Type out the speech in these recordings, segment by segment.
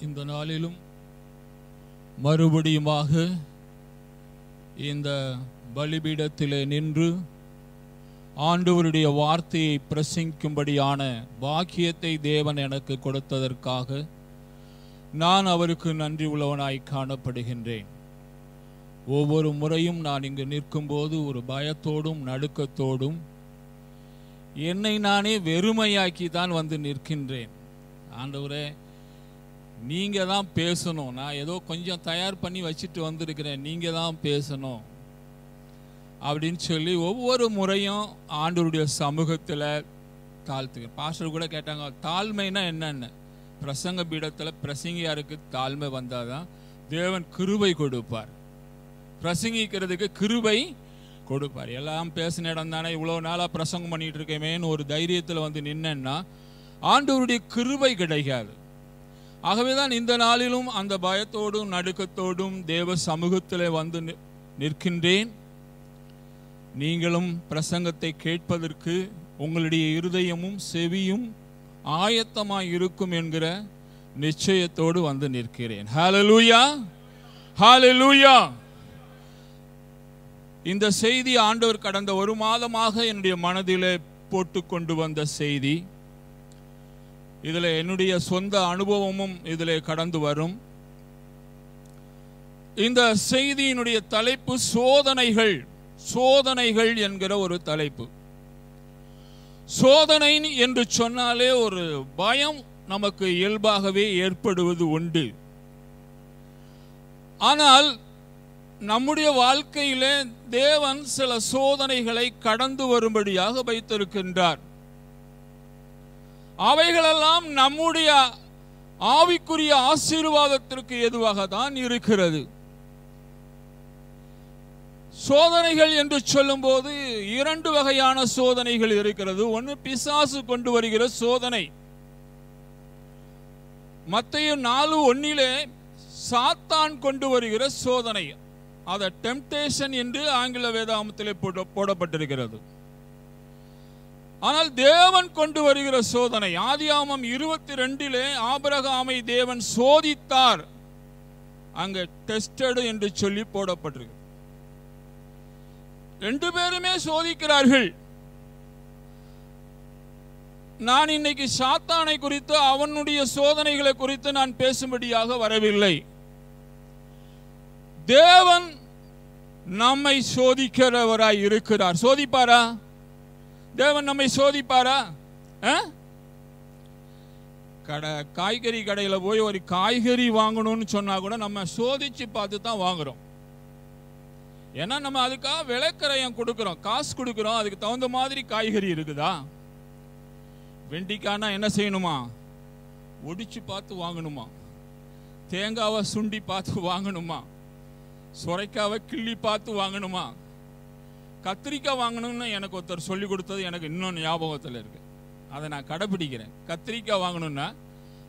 இந்த நாளிலும் மறுபடியுமாக இந்த பலிபீடத்திலே நின்று ஆண்டவருடைய வார்த்தையை பிரசங்கிக்கும்படியான பாக்கியத்தை தேவன் எனக்கு கொடுத்ததற்காக நான் அவருக்கு நன்றி உள்ளவனாய் காணப்படுகின்றேன். ஒவ்வொரு முறையும் நான் இங்கு நிற்கும்போது ஒரு பயத்தோடும் நடுக்கத்தோடும் என்னை நானே வெறுமையாக்கி தான் வந்து நிற்கின்றேன். ஆண்டவரே, நீங்க தான் பேசணும். நான் ஏதோ கொஞ்சம் தயார் பண்ணி வச்சுட்டு வந்திருக்கிறேன், நீங்க தான் பேசணும் அப்படின்னு சொல்லி ஒவ்வொரு முறையும் ஆண்டவருடைய சமூகத்தில் தாழ்த்துக்கிறேன். பாஸ்டர் கூட கேட்டாங்க, தாழ்மைனா என்னன்னு. பிரசங்க பீடத்தில் பிரசங்கியாருக்கு தாழ்மை வந்தாதான் தேவன் கிருபை கொடுப்பார். பிரசங்கிக்கிறதுக்கு கிருபை கொடுப்பார். எல்லாம் பேசின இடம் தானே, இவ்வளோ நாளாக பிரசங்கம் பண்ணிட்டு இருக்கேமேன்னு ஒரு தைரியத்தில் வந்து நின்னா ஆண்டவருடைய கிருபை கிடைக்காது. ஆகவேதான் இந்த நாளிலும் அந்த பயத்தோடும் நடுக்கத்தோடும் தேவ சமூகத்தில் வந்து நிற்கின்றேன். நீங்களும் பிரசங்கத்தை கேட்பதற்கு உங்களுடைய இருதயமும் செவியும் ஆயத்தமாய் இருக்கும் என்கிற நிச்சயத்தோடு வந்து நிற்கிறேன். ஹல்லேலூயா, ஹல்லேலூயா. இந்த செய்தி ஆண்டவர் கடந்த ஒரு மாதமாக என்னுடைய மனதிலே போட்டு கொண்டு வந்த செய்தி. இதில் என்னுடைய சொந்த அனுபவமும் இதில் கடந்து வரும். இந்த செய்தியினுடைய தலைப்பு சோதனைகள். சோதனைகள் என்கிற ஒரு தலைப்பு. சோதனை என்று சொன்னாலே ஒரு பயம் நமக்கு இயல்பாகவே ஏற்படுவது உண்டு. ஆனால் நம்முடைய வாழ்க்கையிலே தேவன் சில சோதனைகளை கடந்து வரும்படியாக வைத்திருக்கின்றார். அவைகளெல்லாம் நம்முடைய ஆவிக்குரிய ஆசீர்வாதத்திற்கு ஏதுவாக தான் இருக்கிறது. சோதனைகள் என்று சொல்லும் போது இரண்டு வகையான சோதனைகள் இருக்கிறது. ஒன்று பிசாசு கொண்டு வருகிற சோதனை. மத்தேயு 4:1 சாத்தான் கொண்டு வருகிற சோதனை. அது டெம்ப்டேஷன் என்று ஆங்கில வேதாகமத்திலே போடப்பட்டிருக்கிறது. ஆனால் தேவன் கொண்டு வருகிற சோதனை ஆதியாகமம் 22 ஆபிரகாமை தேவன் சோதித்தார். அங்க டெஸ்டட் என்று சொல்லி போடப்பட்டிருக்கு. ரெண்டு பேருமே சோதிக்கிறார்கள். நான் இன்னைக்கு சாத்தானை குறித்து அவனுடைய சோதனைகளை குறித்து நான் பேசும்படியாக வரவில்லை. தேவன் நம்மை சோதிக்கிறவராய் இருக்கிறார். சோதிப்பாரா? தேவன் நம்மை சோதிப்பாரா? காய்கறி கடையில போய் ஒரு காய்கறி வாங்கணும்னு சொன்னா கூட நம்ம சோதிச்சு பார்த்து தான் வாங்குறோம். ஏன்னா நம்ம அதுக்காக விலைக்கரையம் கொடுக்கிறோம், காசு கொடுக்கிறோம். அதுக்கு தகுந்த மாதிரி காய்கறி இருக்குதா? வெண்டிக்கானா என்ன செய்யணுமா? ஒடிச்சு பார்த்து வாங்கணுமா? தேங்காவை சுண்டி பார்த்து வாங்கணுமா? சுரைக்காவை கிள்ளி பார்த்து வாங்கணுமா? கத்திரிக்காய் வாங்கணும்னு எனக்கு ஒருத்தர் சொல்லி கொடுத்தது எனக்கு இன்னொன்று ஞாபகத்தில் இருக்கு. அதை நான் கடைபிடிக்கிறேன். கத்திரிக்காய் வாங்கணும்னா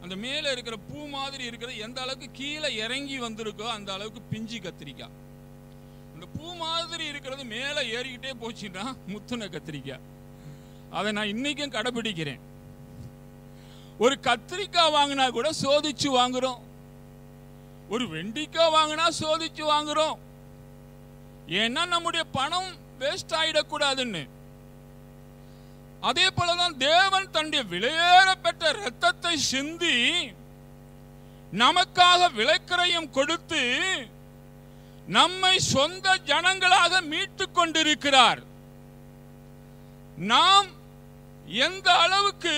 அந்த மேலே இருக்கிற பூ மாதிரி இருக்கிறது எந்த அளவுக்கு கீழே இறங்கி வந்திருக்கோ அந்த அளவுக்கு பிஞ்சி கத்திரிக்காய். இந்த பூ மாதிரி இருக்கிறது மேலே ஏறிக்கிட்டே போச்சுன்னா முத்துன கத்திரிக்காய். அதை நான் இன்னைக்கும் கடைபிடிக்கிறேன். ஒரு கத்திரிக்காய் வாங்கினா கூட சோதிச்சு வாங்குறோம். ஒரு வெண்டிக்காய் வாங்கினா சோதிச்சு வாங்குறோம். ஏன்னா நம்முடைய பணம் வேஸ்ட் ஆயிடக்கூடாதுன்னு. அதே போலதான் தேவன் தன்னுடைய விலையேறப்பட்ட இரத்தத்தை சிந்தி நமக்காக விலைக்கிரயம் கொடுத்து நம்மை சொந்த ஜனங்களாக மீட்டு கொண்டிருக்கிறார். நாம் எந்த அளவுக்கு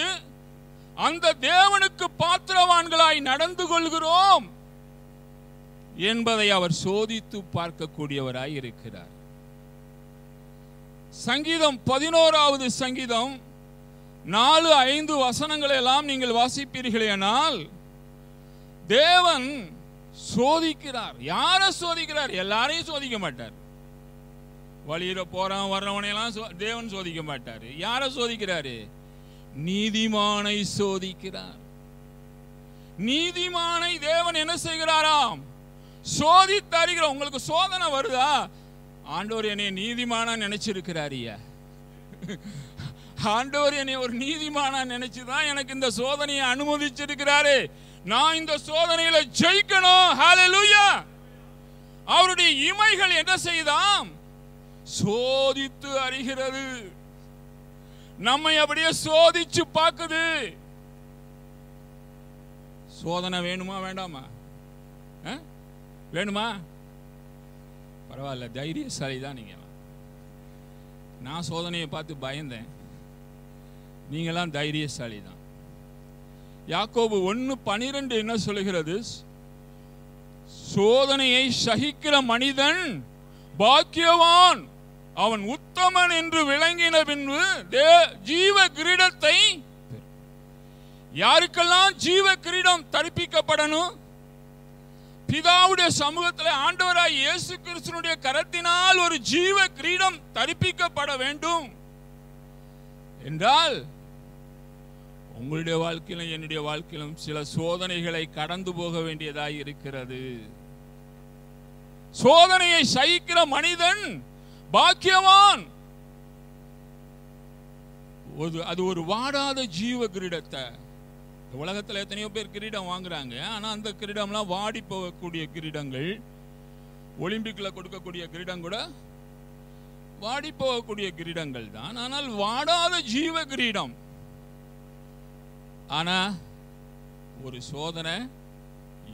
அந்த தேவனுக்கு பாத்திரவான்களாய் நடந்து கொள்கிறோம் என்பதை அவர் சோதித்து பார்க்கக்கூடியவராய் இருக்கிறார். சங்கீதம் 11வது சங்கீதம் 4-5 வசனங்களை எல்லாம் நீங்கள் வாசிப்பீர்களேனால் தேவன் சோதிக்கிறார். யாரை சோதிக்கிறார்? எல்லாரையும் சோதிக்க மாட்டார். வழியில போறான் வர்றவனையெல்லாம் தேவன் சோதிக்க மாட்டாரு. யாரை சோதிக்கிறாரு? நீதிமானை சோதிக்கிறார். நீதிமானை தேவன் என்ன செய்கிறாராம்? சோதித்தருகிற. உங்களுக்கு சோதனை வருதா? ஆண்டவர் என்னை நீதிமானா நினைச்சிருக்கிறாரியா? ஆண்டவர் என்னை ஒரு நீதிமானா நினைச்சுதான் எனக்கு இந்த சோதனையை அனுமதிச்சிருக்கிறாரு. நான் இந்த சோதனையில ஜெயிக்கணும். ஹல்லேலூயா. அவருடைய இமைகள் என்ன செய்தாம்? சோதித்து அறிகிறது. நம்மை அப்படியே சோதிச்சு பார்க்குது. சோதனை வேணுமா வேண்டாமா? வேணுமா? பரவாயில்ல, தைரியசாலி தான் நீங்க. நான் சோதனையை பார்த்து பயந்தேன், நீங்களாம் தைரியசாலி தான். யாக்கோபு 1:12 என்ன சொல்லுகிறது? சோதனையை சகிக்கிற மனிதன் பாக்கியவான், அவன் உத்தமன் என்று விளங்கின பின்பு ஜீவ கிரீடத்தை. யாருக்கெல்லாம் ஜீவ கிரீடம் தரிப்பிக்கப்படணும்? பிதாவுடைய சமூகத்தில் ஆண்டவராய் இயேசு கிறிஸ்துவினுடைய கரத்தினால் ஒரு ஜீவ கிரீடம் தரிப்பிக்கப்பட வேண்டும் என்றால், உங்களுடைய வாழ்க்கையிலும் என்னுடைய வாழ்க்கையிலும் சில சோதனைகளை கடந்து போக வேண்டியதாய் இருக்கிறது. சோதனையை சகிக்கிற மனிதன் பாக்கியவான். அது ஒரு வாடாத ஜீவ கிரீடத்தை. உலகத்தில் எத்தனையோ பேர் கிரீடம் வாங்குறாங்க, ஆனா அந்த கிரீடம்லாம் வாடி போகக்கூடிய கிரீடங்கள். ஒலிம்பிக்ல கொடுக்கக்கூடிய கிரீடம் கூட வாடி போகக்கூடிய கிரீடங்கள் தான். ஆனால் வாடாத ஜீவ கிரீடம். ஆனா ஒரு சோதனை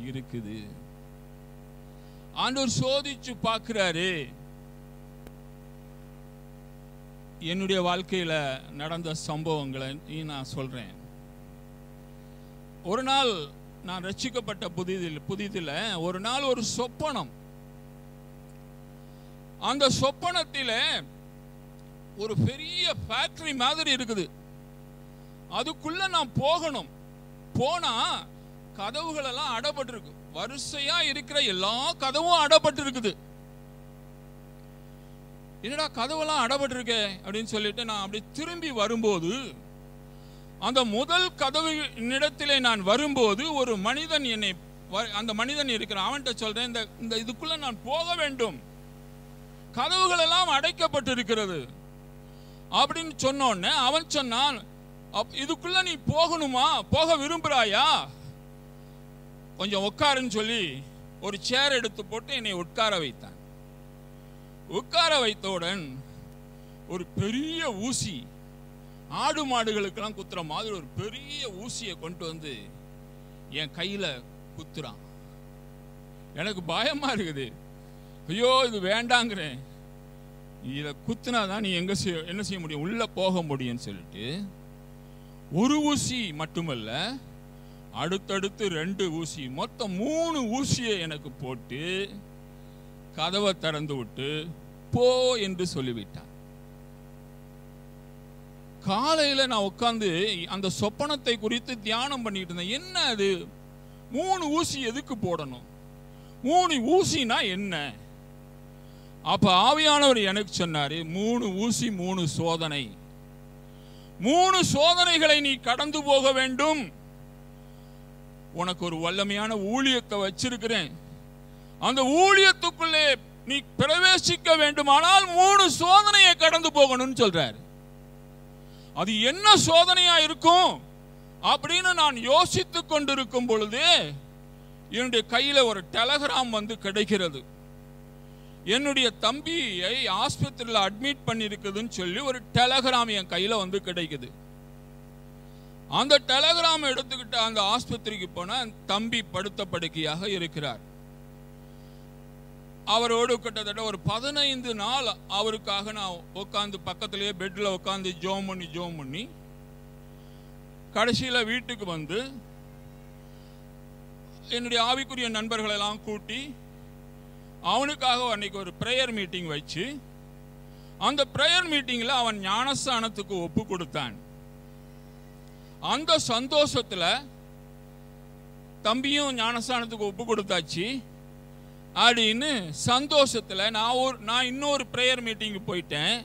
இருக்குது. ஆண்டவர் சோதிச்சு பார்க்கிறாரு. என்னுடைய வாழ்க்கையில நடந்த சம்பவங்களை நான் சொல்றேன். ஒரு நாள் நான் ரட்சிக்கப்பட்ட புதிதில் ஒரு நாள் ஒரு சொப்பனம். அந்த சொப்பனத்தில் ஒரு பெரிய ஃபேக்டரி மாதிரி இருக்குது. அதுக்குள்ள நான் போகணும். போனா கதவுகள் எல்லாம் அடப்பட்டிருக்கு. வரிசையா இருக்கிற எல்லா கதவும் அடப்பட்டிருக்குது. என்னடா கதவெல்லாம் அடப்பட்டிருக்கே அப்படின்னு சொல்லிட்டு நான் அப்படி திரும்பி வரும்போது, அந்த முதல் கதவு இடத்திலே நான் வரும்போது ஒரு மனிதன் என்னை, அந்த மனிதன் இருக்கிறான். அவன்கிட்ட சொல்றேன், இந்த இதுக்குள்ள நான் போக வேண்டும், கதவுகள் எல்லாம் அடைக்கப்பட்டிருக்கிறது அப்படின்னு சொன்னோடனே அவன் சொன்னான், இதுக்குள்ள நீ போகணுமா, போக விரும்புறாயா, கொஞ்சம் உட்காருன்னு சொல்லி ஒரு சேர் எடுத்து போட்டு என்னை உட்கார வைத்தான். உட்கார வைத்தவுடன் ஒரு பெரிய ஊசி, ஆடு மாடுகளுக்கெல்லாம் குத்துற மாதிரி ஒரு பெரிய ஊசியை கொண்டு வந்து என் கையில குத்துறான். எனக்கு பயமா இருக்குது. ஐயோ இது வேண்டாங்கிறேன். இதை குத்துனாதான் நீ என்ன செய்ய முடியும், உள்ள போக முடியும்னு சொல்லிட்டு ஒரு ஊசி மட்டுமல்ல, அடுத்தடுத்து 2 ஊசி, மொத்தம் 3 ஊசியை எனக்கு போட்டு கதவை திறந்து விட்டு போ என்று சொல்லிவிட்டான். காலையில நான் உட்கார்ந்து அந்த சொப்பனத்தை குறித்து தியானம் பண்ணிட்டு இருந்தேன். என்ன அது 3 ஊசி எதுக்கு போடணும், 3 ஊசினா என்ன? அப்ப ஆவியானவர் எனக்கு சொன்னாரு, 3 ஊசி 3 சோதனை, 3 சோதனைகளை நீ கடந்து போக வேண்டும். உனக்கு ஒரு வல்லமையான ஊழியத்தை வச்சிருக்கிறேன். அந்த ஊழியத்துக்குள்ளே நீ பிரவேசிக்க வேண்டுமானால் 3 சோதனையை கடந்து போகணும்னு சொல்றாரு. அது என்ன சோதனையா இருக்கும் அப்படின்னு நான் யோசித்துக் கொண்டிருக்கும் பொழுது என்னுடைய கையில ஒரு டெலகிராம் வந்து கிடைக்கிறது. என்னுடைய தம்பியை ஆஸ்பத்திரியில் அட்மிட் பண்ணிருக்குதுன்னு சொல்லி ஒரு டெலகிராம் என் கையில வந்து கிடைக்குது. அந்த டெலகிராம் எடுத்துக்கிட்டு அந்த ஆஸ்பத்திரிக்கு போனா தம்பி படுத்த படுக்கையாக இருக்கிறார். அவரோடு கிட்டத்தட்ட ஒரு 15 நாள் அவருக்காக நான் உட்காந்து பக்கத்திலேயே பெட்ல உட்காந்து ஜோம் பண்ணி கடைசியில வீட்டுக்கு வந்து என்னுடைய ஆவிக்குரிய நண்பர்கள் எல்லாம் கூட்டி அவனுக்காக அன்னைக்கு ஒரு பிரேயர் மீட்டிங் வச்சு அந்த பிரேயர் மீட்டிங்ல அவன் ஞானஸ்தானத்துக்கு ஒப்பு கொடுத்தான். அந்த சந்தோஷத்துல தம்பியும் ஞானஸ்தானத்துக்கு ஒப்பு கொடுத்தாச்சு அப்படின்னு சந்தோஷத்துல நான் இன்னொரு பிரேயர் மீட்டிங் போயிட்டேன்.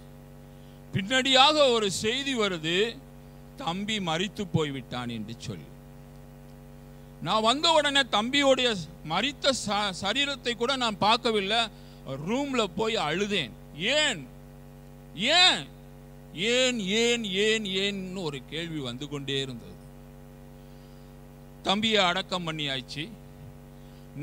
பின்னாடியாக ஒரு செய்தி வருது, தம்பி மரித்து போய்விட்டான் என்று சொல்லி. நான் வந்த உடனே தம்பியோடைய மரித்த சரீரத்தை கூட நான் பார்க்கவில்லை. ரூம்ல போய் அழுதேன். ஏன் ஏன் ஏன் ஏன் ஏன் ஏன் ஒரு கேள்வி வந்து கொண்டே இருந்தது. தம்பியை அடக்கம் பண்ணியாச்சு.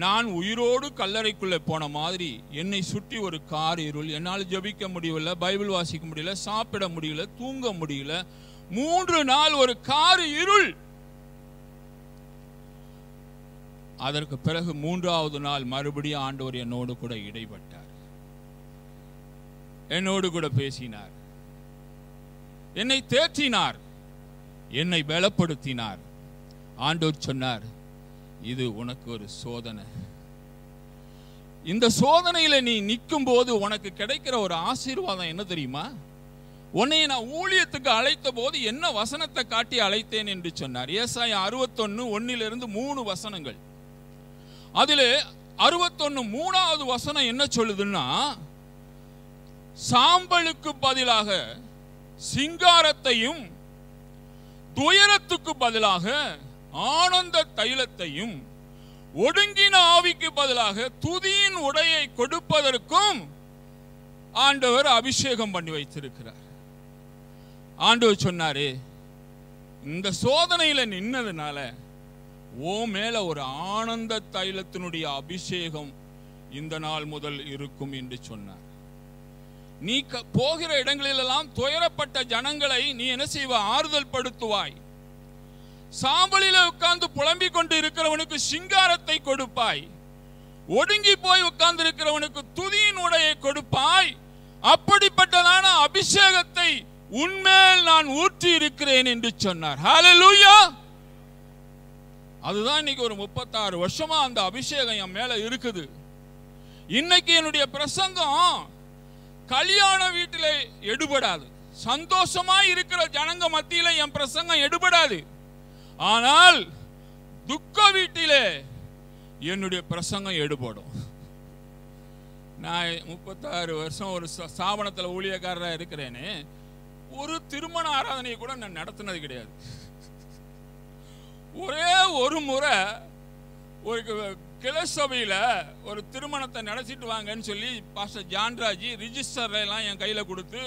நான் உயிரோடு கல்லறைக்குள்ளே போன மாதிரி என்னை சுற்றி ஒரு கார் இருள். என்னால் ஜெபிக்க முடியல, பைபிள் வாசிக்க முடியல, சாப்பிட முடியல, தூங்க முடியல. 3 நாள் ஒரு கார் இருள். அதற்கு பிறகு 3வது நாள் மறுபடியும் ஆண்டவர் என்னோடு கூட இடைப்பட்டார், என்னோடு கூட பேசினார், என்னை தேற்றினார், என்னை பலப்படுத்தினார். ஆண்டவர் சொன்னார், இது உனக்கு ஒரு சோதனை. இந்த சோதனையில நீ நிற்கும் போது உனக்கு கிடைக்கிற ஒரு ஆசீர்வாதம் என்ன தெரியுமா? உன்னை நான் ஊழியத்துக்கு அழைத்த போது என்ன வசனத்தை காட்டி அழைத்தேன் என்று சொன்னார். ஏசாயா 61:1 3 வசனங்கள். அதிலே 61:3வது வசனம் என்ன சொல்லுதுன்னா, சாம்பலுக்கு பதிலாக சிங்காரத்தையும் துயரத்துக்கு பதிலாக ஆனந்த தைலத்தையும் ஒடுங்கின ஆவிக்கு பதிலாக துதியின் உடையை கொடுப்பதற்கும் ஆண்டவர் அபிஷேகம் பண்ணி வைத்திருக்கிறார். ஆண்டவர் சொன்னாரு, இந்த சோதனையில நின்னதுனால ஓ மேல ஒரு ஆனந்த தைலத்தினுடைய அபிஷேகம் இந்த நாள் முதல் இருக்கும் என்று சொன்னார். நீ போகிற இடங்களிலெல்லாம் துயரப்பட்ட ஜனங்களை நீ என்ன செய்வ? ஆறுதல் படுத்துவாய். சாம்பலில உட்கார்ந்து புலம்பிக் கொண்டு இருக்கிறவனுக்கு சிங்காரத்தை கொடுப்பாய். ஒடுங்கி போய் உட்கார்ந்து இருக்கிறவனுக்கு துதியின் உடையை கொடுப்பாய். அப்படிப்பட்டதான அபிஷேகத்தை உன்மேல் நான் ஊற்றி இருக்கிறேன் என்று சொன்னார். ஹல்லேலூயா! அதுதான் இன்னைக்கு ஒரு 36 வருஷமா அந்த அபிஷேகம் என் மேல இருக்குது. இன்னைக்கு என்னுடைய பிரசங்கம் கல்யாண வீட்டிலே எடுபடாது, சந்தோஷமா இருக்கிற ஜனங்க மத்தியில என் பிரசங்கம் எடுபடாது. ஆனால் துக்க வீட்டிலே என்னுடைய பிரசங்கம் எடுபடும். நான் 36 வருஷம் ஒரு ஸ்தாபனத்தில் ஊழியக்காரராக இருக்கிறேன்னு ஒரு திருமண ஆராதனையை கூட நான் நடத்தினது கிடையாது. ஒரே ஒரு முறை ஒரு கிளை சபையில் ஒரு திருமணத்தை நடத்திட்டு வாங்கன்னு சொல்லி பாஸ்டர் ஜான்ராஜி ரிஜிஸ்டர்லாம் என் கையில் கொடுத்து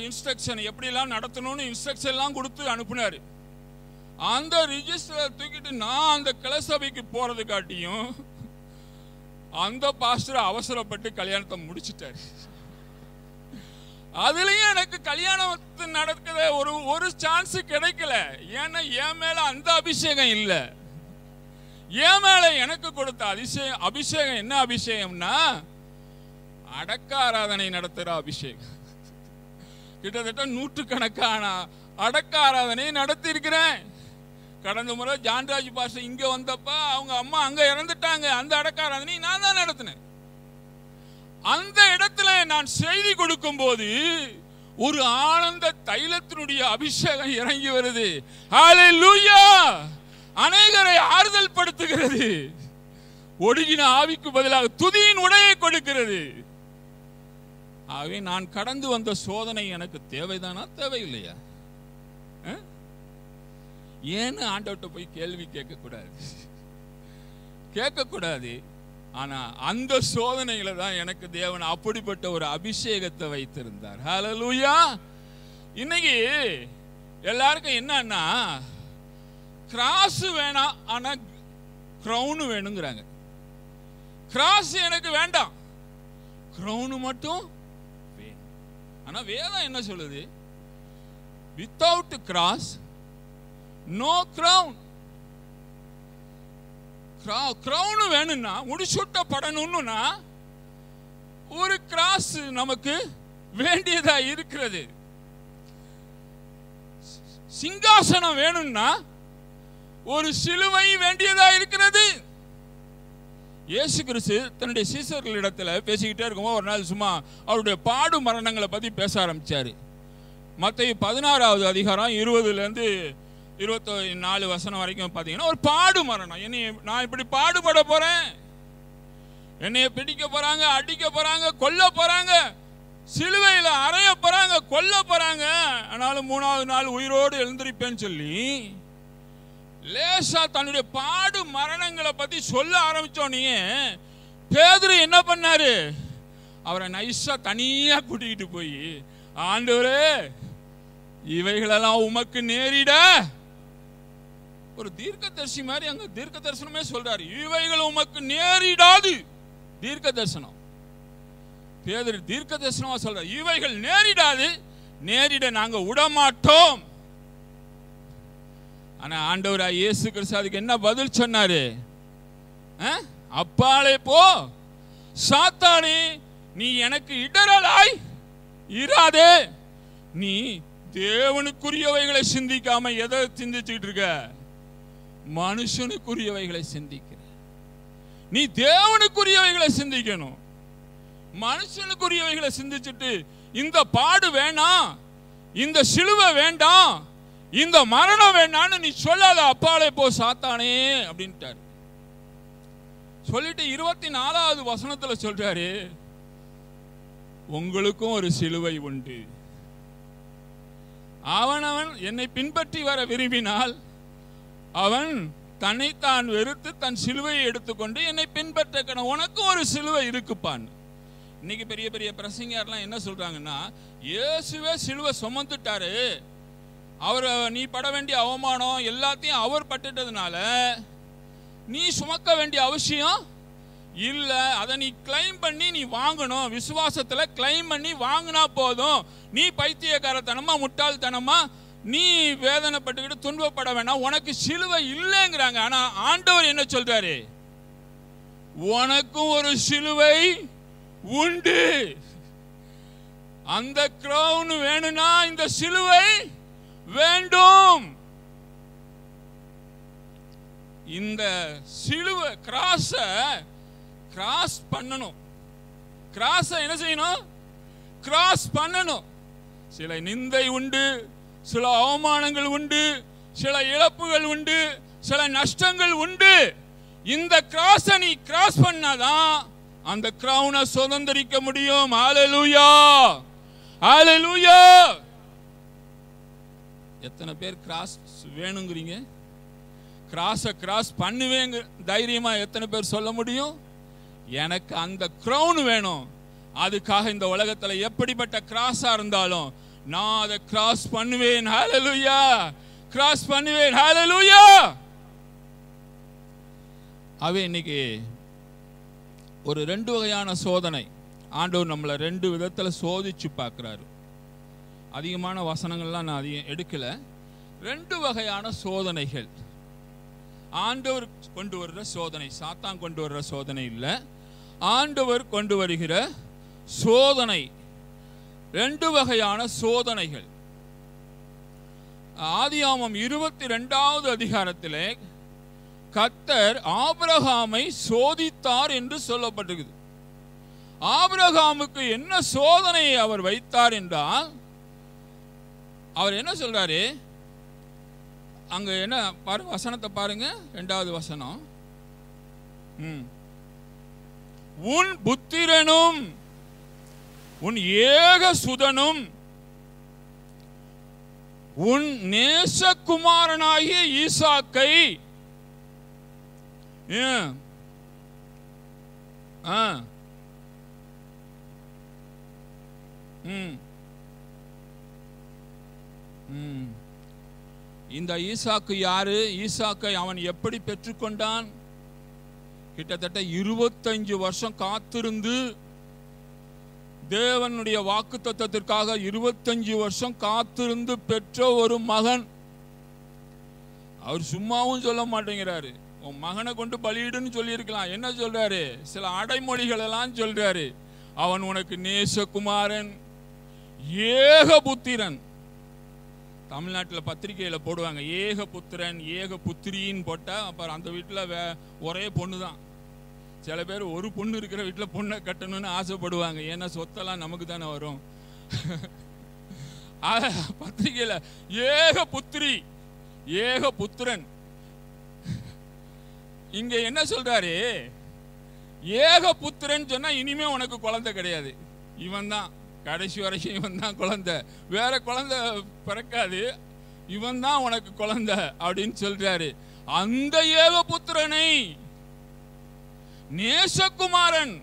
இன்ஸ்ட்ரக்ஷன் எப்படிலாம் நடத்தணும்னு இன்ஸ்ட்ரக்ஷன்லாம் கொடுத்து அனுப்புனார். அந்த ரிஜிஸ்டரை தூக்கிட்டு நான் அந்த கிளை சபைக்கு போறது காட்டியும் அந்த பாஸ்டர் அவசரப்பட்டு கல்யாணத்தை முடிச்சிட்டாரு. அதுலயும் எனக்கு கல்யாணத்தை நடக்கிற ஒரு சான்ஸ் கிடைக்கல. ஏன்னா என் மேல அந்த அபிஷேகம் இல்ல. என் மேல எனக்கு கொடுத்த அபிஷேகம் என்ன அபிஷேகம்னா, அடக்க ஆராதனை நடத்துற அபிஷேகம். கிட்டத்தட்ட 100கணக்கான அடக்க ஆராதனை நடத்தி இருக்கிறேன். கடந்த முறை ஜான்ராஜ் பாஸ்டர் இங்க வந்தப்ப அவங்க அம்மா அங்க இறந்துட்டாங்க. அந்த அடக்க ஆராதனை நான் தான் நடத்தினேன். அந்த இடத்துல நான் செய்தி கொடுக்கும் போது ஒரு ஆனந்த தைலத்தினுடைய அபிஷேகம் இறங்கி வருது. ஹல்லேலூயா! அநேகரை ஆறுதல் படுத்துகிறது. ஒடுங்கின ஆவிக்கு பதிலாக துதியின் உடையை கொடுக்கிறது. ஆகவே நான் கடந்து வந்த சோதனை எனக்கு தேவைதானா, தேவையில்லையா? ஏன்னு ஆண்டவர்கிட்ட போய் கேள்வி கேட்கக்கூடாது. ஆனா அந்த சோதனையில தான் எனக்கு தேவன் அப்படிப்பட்ட ஒரு அபிஷேகத்தை வைத்திருந்தார். ஹல்லேலூயா! இன்னைக்கு எல்லாருக்கும் என்னன்னா, கிராஸ் வேணாம் ஆனா கிரவுன் வேணுங்கிறாங்க. கிராஸ் எனக்கு வேண்டாம், கிரவுன் மட்டும் வேணும். ஆனா வேதம் என்ன சொல்லுது? Without cross no crown. Crown வேணும்னா, முடிசூட்டப்படணும்னா ஒரு கிராஸ் நமக்கு வேண்டியதா இருக்கிறது. சிங்காசனம் வேணும்னா ஒரு சிலுவை வேண்டியதா இருக்கிறது. இயேசு கிறிஸ்து தன்னுடைய சீசர்களிடத்துல பேசிக்கிட்டே இருக்கும்போது ஒரு நாள் சும்மா அவருடைய பாடு மரணங்களை பத்தி பேச ஆரம்பிச்சாரு. மத்தேயு 16வது அதிகாரம் 20லேருந்து 24 வசனம் வரைக்கும் பார்த்தீங்கன்னா ஒரு பாடு மரணம். நான் இப்படி பாடுபட போறேன், என்னைய பிடிக்க போறாங்க, அடிக்க போறாங்க, கொல்ல போறாங்க, சிலுவையில் அறைய போறாங்க, கொல்ல போறாங்க, ஆனாலும் 3வது நாள் உயிரோடு எழுந்திருப்பேன்னு சொல்லி லேசா தன்னுடைய பாடு மரணங்களை பத்தி சொல்ல ஆரம்பிச்சோன்னே பேதுரு என்ன பண்ணாரு? அவரை நைஸா தனியா கூட்டிக்கிட்டு போய், ஆண்டவரே இவைகளெல்லாம் உமக்கு நேரிட ஒரு தீர்க்கதரிசி மாதிரி அங்க தீர்க்க தரிசனமே சொல்றாரு, இவைகள் உமக்கு நேரிடாது. தீர்க்க தரிசனம் பேதுரு தீர்க்க தரிசனமா சொல்றாரு, இவைகள் நேரிடாது, நேரிட நாங்க விடமாட்டோம். ஆனா ஆண்டவராய் இயேசு கிறிஸ்து அதுக்கு என்ன பதில் சொன்னாரு? அப்பாலே போ சாத்தானே, நீ எனக்கு இடரலாய் இராதே. நீ தேவனுக்குரியவைகளை சிந்திக்காம எதை சிந்திச்சுட்டு இருக்க? மனுஷனுக்குரியவைகளை சிந்திக்கிற. நீ தேவனுக்குரியவைகளை சிந்திக்கணும். மனுஷனுக்குரியவைகளை சிந்திச்சுட்டு இந்த பாடு வேணாம், இந்த சிலுவை வேண்டாம், இந்த மரணம் வேண்டான்னு நீ சொல்லாத. அப்பாலே போ சாத்தானே அப்படின்ட்டாரு. சொல்லிட்டு 24வது வசனத்துல சொல்றாரு, உங்களுக்கும் ஒரு சிலுவை உண்டு. அவனவன் என்னை பின்பற்றி வர விரும்பினால் அவன் தன்னைத்தான் வெறுத்து தன் சிலுவையை எடுத்துக்கொண்டு என்னை பின்பற்ற. உனக்கும் ஒரு சிலுவை இருக்குப்பான். இன்னைக்கு பெரிய பெரிய பிரசங்கர்லாம் என்ன சொல்றாங்கன்னா, இயேசுவே சிலுவை சுமந்துட்டாரு, அவர் நீ பட வேண்டிய அவமானம் எல்லாத்தையும் அவர் பட்டுட்டதுனால நீ சுமக்க வேண்டிய அவசியம் இல்ல. அதை நீ கிளைம் பண்ணி நீ வாங்கணும். விசுவாசத்துல கிளைம் பண்ணி வாங்கினா போதும். நீ பைத்தியக்காரத்தனமா முட்டாள்தனமா நீ வேதனைப்பட்டுக்கிட்டு துன்பப்பட வேணாம், உனக்கு சிலுவை இல்லைங்கிறாங்க. ஆனா ஆண்டவர் என்ன சொல்றாரு? உனக்கும் ஒரு சிலுவை உண்டு. அந்த கிரவுன் வேணும்னா இந்த சிலுவை வேண்டும். இந்த சிலுவை கிராஸ் பண்ணணும். கிராஸ் என்ன செய்யணும்? கிராஸ் பண்ணணும். சில நிந்தை உண்டு, சில அவமானங்கள் உண்டு, சில இழப்புகள் உண்டு, சில நஷ்டங்கள் உண்டு. இந்த கிராஸை நீ கிராஸ் பண்ணாதான் அந்த கிரவுனை சுதந்திரிக்க முடியும். ஹல்லேலூயா, ஹல்லேலூயா. எத்தனை பேர் கிராஸ் வேணுங்கிறீங்க? கிராஸை கிராஸ் பண்ணுவேங்க தைரியமா எத்தனை பேர் சொல்ல முடியும்? எனக்கு அந்த கிரவுன் வேணும். அதுக்காக இந்த உலகத்துல எப்படிப்பட்ட கிராஸா இருந்தாலும் நான் அதை கிராஸ் பண்ணுவேன். ஹல்லேலூயா, கிராஸ் பண்ணுவேன். ஹல்லேலூயா. அவே இன்னைக்கு ஒரு 2 வகையான சோதனை ஆண்டவர் நம்மளை 2 விதத்துல சோதிச்சு பார்க்கிறாரு. அதிகமான வசனங்கள்லாம் நான் அதிகம் எடுக்கல. 2 வகையான சோதனைகள் ஆண்டவர் கொண்டு வருகிற சோதனை, சாத்தான் கொண்டு வர்ற சோதனை இல்ல, ஆண்டவர் கொண்டு வருகிற சோதனை. 2 வகையான சோதனைகள். ஆதியாகமம் 22வது அதிகாரத்திலே கர்த்தர் ஆபிரகாமை சோதித்தார் என்று சொல்லப்பட்டிருக்குது. ஆபிரகாமுக்கு என்ன சோதனையை அவர் வைத்தார் என்றால், அவர் என்ன சொல்றாரு அங்க? என்ன பாருங்க, வசனத்தை பாருங்க, 2வது வசனம். உன் புத்திரனும் உன் ஏக சுதனும் உன் நேசகுமாரனாகிய ஈசாக்கை இந்த ஈசாக்கு யாரு? ஈசாக்கை அவன் எப்படி பெற்றுக்கொண்டான்? கிட்டத்தட்ட 25 வருஷம் காத்திருந்து தேவனுடைய வாக்குத்தத்தத்திற்காக 25 வருஷம் காத்திருந்து பெற்ற ஒரு மகன். அவர் சும்மாவும் சொல்ல மாட்டேங்கிறாரு. உன் மகனை கொண்டு பலியிடுன்னு சொல்லி இருக்கலாம். என்ன சொல்றாரு? சில அடைமொழிகள் எல்லாம் சொல்றாரு. அவன் உனக்கு நேசகுமாரன், ஏக புத்திரன். தமிழ்நாட்டில் பத்திரிகையில் போடுவாங்க, ஏக புத்திரன் ஏக புத்திரின்னு போட்டா அப்புறம் அந்த வீட்டில் ஒரே பொண்ணு தான். சில பேர் ஒரு பொண்ணு இருக்கிற வீட்டில் பொண்ணை கட்டணும்னு ஆசைப்படுவாங்க. ஏன்னா சொத்தெல்லாம் நமக்கு தானே வரும். பத்திரிகையில் ஏக புத்திரி ஏக புத்திரன். இங்க என்ன சொல்றாரு? ஏக புத்திரன் சொன்னா இனிமே உனக்கு குழந்தை கிடையாது, இவன் தான் கடைசி வரைக்கும், இவன் தான் குழந்தை, வேற குழந்தை பிறக்காது, இவன் தான் உனக்கு குழந்தை அப்படின்னு சொல்றாரு. அந்த ஏக புத்திரனை நேசகுமாரன்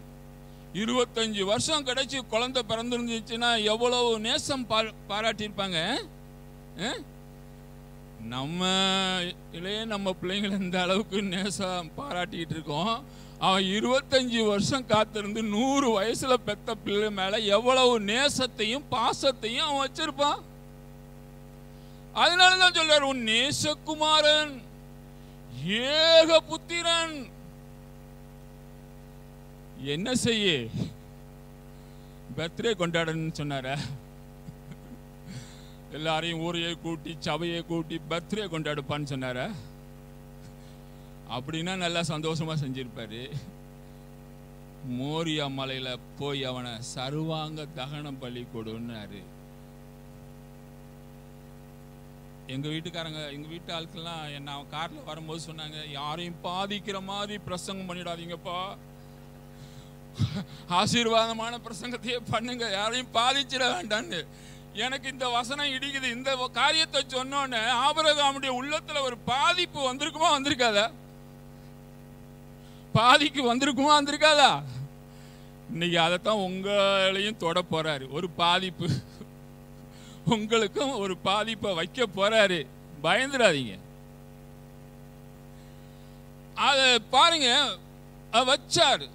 25 வருஷம் கிடைச்சி குழந்தை பிறந்திருந்துச்சுன்னா எவ்வளவு நேசம் பாராட்டியிருப்பாங்க. நம்ம இல்லையே நம்ம பிள்ளைங்களை இந்த அளவுக்கு நேசம் பாராட்டிக்கிட்டு இருக்கோம். அவன் 25 வருஷம் காத்திருந்து 100 வயசுல பெத்த பிள்ளை மேல எவ்வளவு நேசத்தையும் பாசத்தையும் அவன் வச்சிருப்பான். அதனாலதான் சொல்றாரு, உன் நேசகுமாரன் ஏக புத்திரன். என்ன செய்ய பர்த்டே கொண்டாடன்னு சொன்னார? எல்லாரையும் ஊரையை கூட்டி சபையை கூட்டி பர்த்டே கொண்டாடுப்பான்னு சொன்னார? அப்படின்னா நல்லா சந்தோஷமா செஞ்சிருப்பாரு. மோரியா மலையில போய் அவனை சர்வாங்க தகனம் பலி கொடுன்னாரு. எங்க வீட்டுக்காரங்க, எங்க வீட்டு ஆட்கள்லாம் என்ன கார்ல வரும்போது சொன்னாங்க, யாரையும் பாதிக்கிற மாதிரி பிரசங்கம் பண்ணிடாதீங்கப்பா, ஆசீர்வாதமான பிரசங்கத்தையே பண்ணுங்க, யாரையும் பாதிச்சிட வேண்டான்னு. எனக்கு இந்த வசனம் இடிக்குது. இந்த காரியத்தை சொன்னோன்னு ஆபிரகாமுடைய உள்ளத்துல ஒரு பாதிப்பு வந்திருக்குமா வந்திருக்காதா? பாதிக்கு வந்திருக்குமா வந்திருக்காதா? இன்னைக்கு அதைத்தான் உங்களையும் தொட போறாரு. ஒரு பாதிப்பு உங்களுக்கும் ஒரு பாதிப்பை வைக்க போறாரு. பயந்துடாதீங்க. அத பாருங்க, வச்சாரு.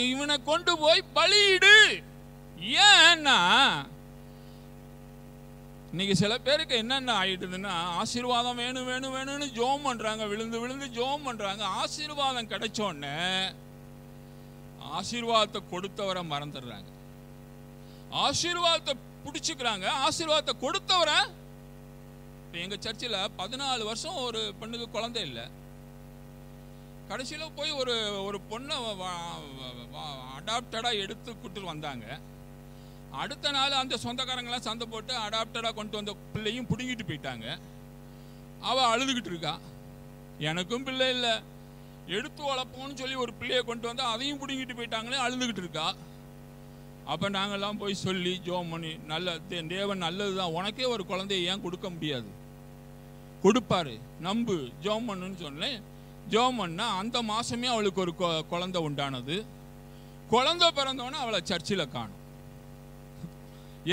இவனை கொண்டு போய் பலியிடு. ஏன்னா இன்னைக்கு சில பேருக்கு என்னென்ன ஆயிடுதுன்னா, ஆசீர்வாதம் வேணும் வேணும் வேணும்னு ஜோம் பண்றாங்க, விழுந்து விழுந்து ஜோம் பண்றாங்க. ஆசீர்வாதம் கிடைச்சோடனே ஆசீர்வாதத்தை கொடுத்தவரை மறந்துடுறாங்க. ஆசீர்வாதத்தை பிடிச்சுக்கிறாங்க, ஆசீர்வாதத்தை கொடுத்தவரை. எங்க சர்ச்சில் 14 வருஷம் ஒரு பெண்ணுக்கு குழந்தை இல்லை. கடைசியில் போய் ஒரு பொண்ணை அடாப்டடா எடுத்து கூட்டு வந்தாங்க. அடுத்த நாள் அந்த சொந்தக்காரங்களாம் சண்டை போட்டு அடாப்டடா கொண்டு வந்த பிள்ளையும் பிடுங்கிட்டு போயிட்டாங்க. அவள் அழுதுகிட்டு இருக்கா, எனக்கும் பிள்ளை இல்லை, எடுத்து வளர்ப்போம்னு சொல்லி ஒரு பிள்ளையை கொண்டு வந்தா அதையும் பிடுங்கிட்டு போயிட்டாங்களே, அழுதுகிட்டு இருக்கா. அப்போ நாங்கள்லாம் போய் சொல்லி ஜோம் பண்ணி, நல்ல தேவன் நல்லதுதான், உனக்கே ஒரு குழந்தைய ஏன் கொடுக்க முடியாது, கொடுப்பாரு, நம்பு, ஜோம் பண்ணுன்னு சொன்னேன். ஜோம் பண்ணா அந்த மாசமே அவளுக்கு ஒரு குழந்தை உண்டானது. குழந்தை பிறந்தோன்னே அவளை சர்ச்சில் காணும்.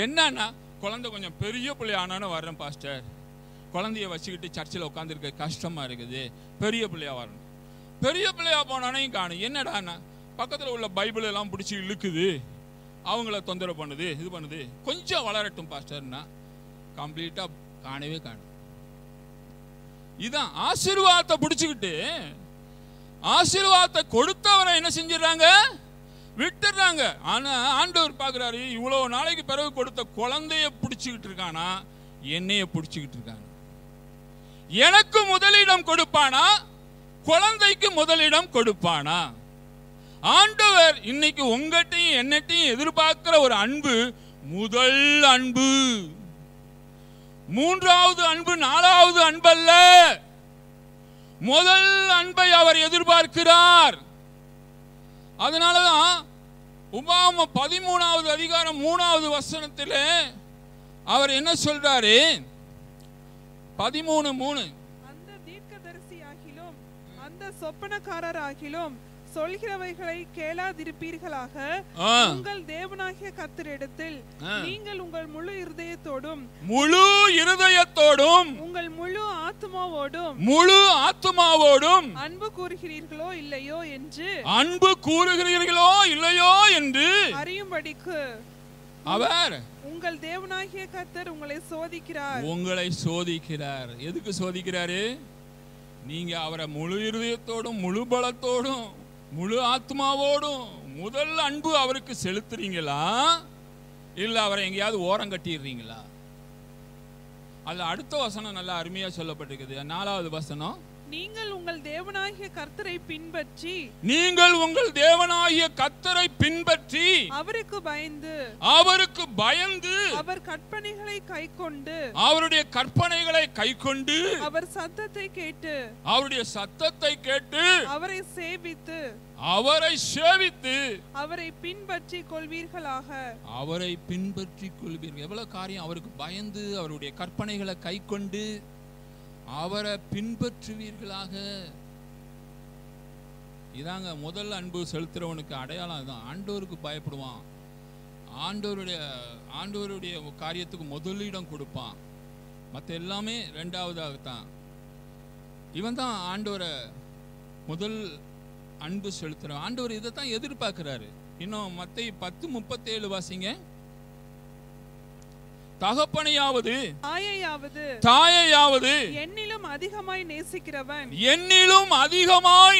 என்னன்னா, குழந்தை கொஞ்சம் பெரிய பிள்ளை ஆனான்னு வர்றேன் பாஸ்டர், குழந்தைய வச்சுக்கிட்டு சர்ச்சில் உட்காந்துருக்க கஷ்டமா இருக்குது, பெரிய பிள்ளையா வரணும். பெரிய பிள்ளையா போனானையும் காணும். என்னடாண்ணா, பக்கத்தில் உள்ள பைபிள் எல்லாம் பிடிச்சி இழுக்குது, அவங்கள தொந்தரவு பண்ணுது, இது பண்ணுது, கொஞ்சம் வளரட்டும் பாஸ்டர்னா கம்ப்ளீட்டா காணவே காணும். இதான் ஆசீர்வாதத்தை பிடிச்சுக்கிட்டு ஆசீர்வாதத்தை கொடுத்தவரை என்ன செஞ்சிடறாங்க, விட்டுறாங்க. ஆனா ஆண்டவர் பார்க்கிறாரு, இவ்வளவு நாளைக்கு பிறகு கொடுத்த குழந்தைய பிடிச்சுக்கிட்டு இருக்கானா, என்னைய பிடிச்சுக்கிட்டு இருக்காங்க. எனக்கு முதலிடம் கொடுப்பானா, குழந்தைக்கு முதலிடம் கொடுப்பானா? ஆண்டவர் இன்னைக்கு உங்கள்கிட்டையும் என்னட்டையும் எதிர்பார்க்கிற ஒரு அன்பு முதல் அன்பு. மூன்றாவது அன்பு, நாலாவது அன்பல்ல, முதல் அன்பை அவர் எதிர்பார்க்கிறார். அதனாலதான் உபாகமம் 13வது அதிகாரம் 3வது வசனத்தில் அவர் என்ன சொல்றாரு? 13:3, அந்த தீர்க்கதரிசியாகிலும் அந்த சொப்பனக்காரராகிலும் சொல்கிறவைகளை கேளாதிருப்பீர்களாக, உங்கள் தேவனாகிய கர்த்தரிடத்தில் நீங்கள் உங்கள் முழு இருதயத்தோடும் உங்கள் முழு ஆத்துமாவோடும் அன்பு கூறுகிறீர்களோ இல்லையோ என்று அறியும்படிக்கு அவர் உங்கள் தேவனாகிய கர்த்தர் உங்களை சோதிக்கிறார். எதுக்கு சோதிக்கிறாரு? நீங்க அவரை முழு இருதயத்தோடும் முழு பலத்தோடும் முழு ஆத்மாவோடும் முதல் அன்பு அவருக்கு செலுத்துறீங்களா, இல்ல அவரை எங்கேயாவது ஓரம் கட்டிடுறீங்களா? அதுல அடுத்த வசனம் நல்லா அருமையா சொல்லப்பட்டிருக்குது. 4வது வசனம், நீங்கள் உங்கள் தேவனாகிய கர்த்தரை பின்பற்றி அவருக்கு பயந்து அவர் கற்பனைகளை கைக்கொண்டு அவர் சத்தத்தை கேட்டு அவரை சேவித்து அவரை பின்பற்றி கொள்வீர்களாக. எவ்வளவு காரியம்! அவருக்கு பயந்து அவருடைய கற்பனைகளை கைக்கொண்டு அவரை பின்பற்றுவீர்களாக. இதாங்க முதல் அன்பு செலுத்துறவனுக்கு அடையாளம். இதுதான். ஆண்டவருக்கு பயப்படுவான், ஆண்டவருடைய காரியத்துக்கு முதலிடம் கொடுப்பான், மற்ற எல்லாமே ரெண்டாவதாகத்தான். இவன் தான் ஆண்டவரை முதல் அன்பு செலுத்துறான். ஆண்டவர் இதைத்தான் எதிர்பார்க்கிறாரு. இன்னும் மத்தேயு 10:37 வாசிங்க. தகப்பனையாவது தாயையாவது என்னிலும் அதிகமாய்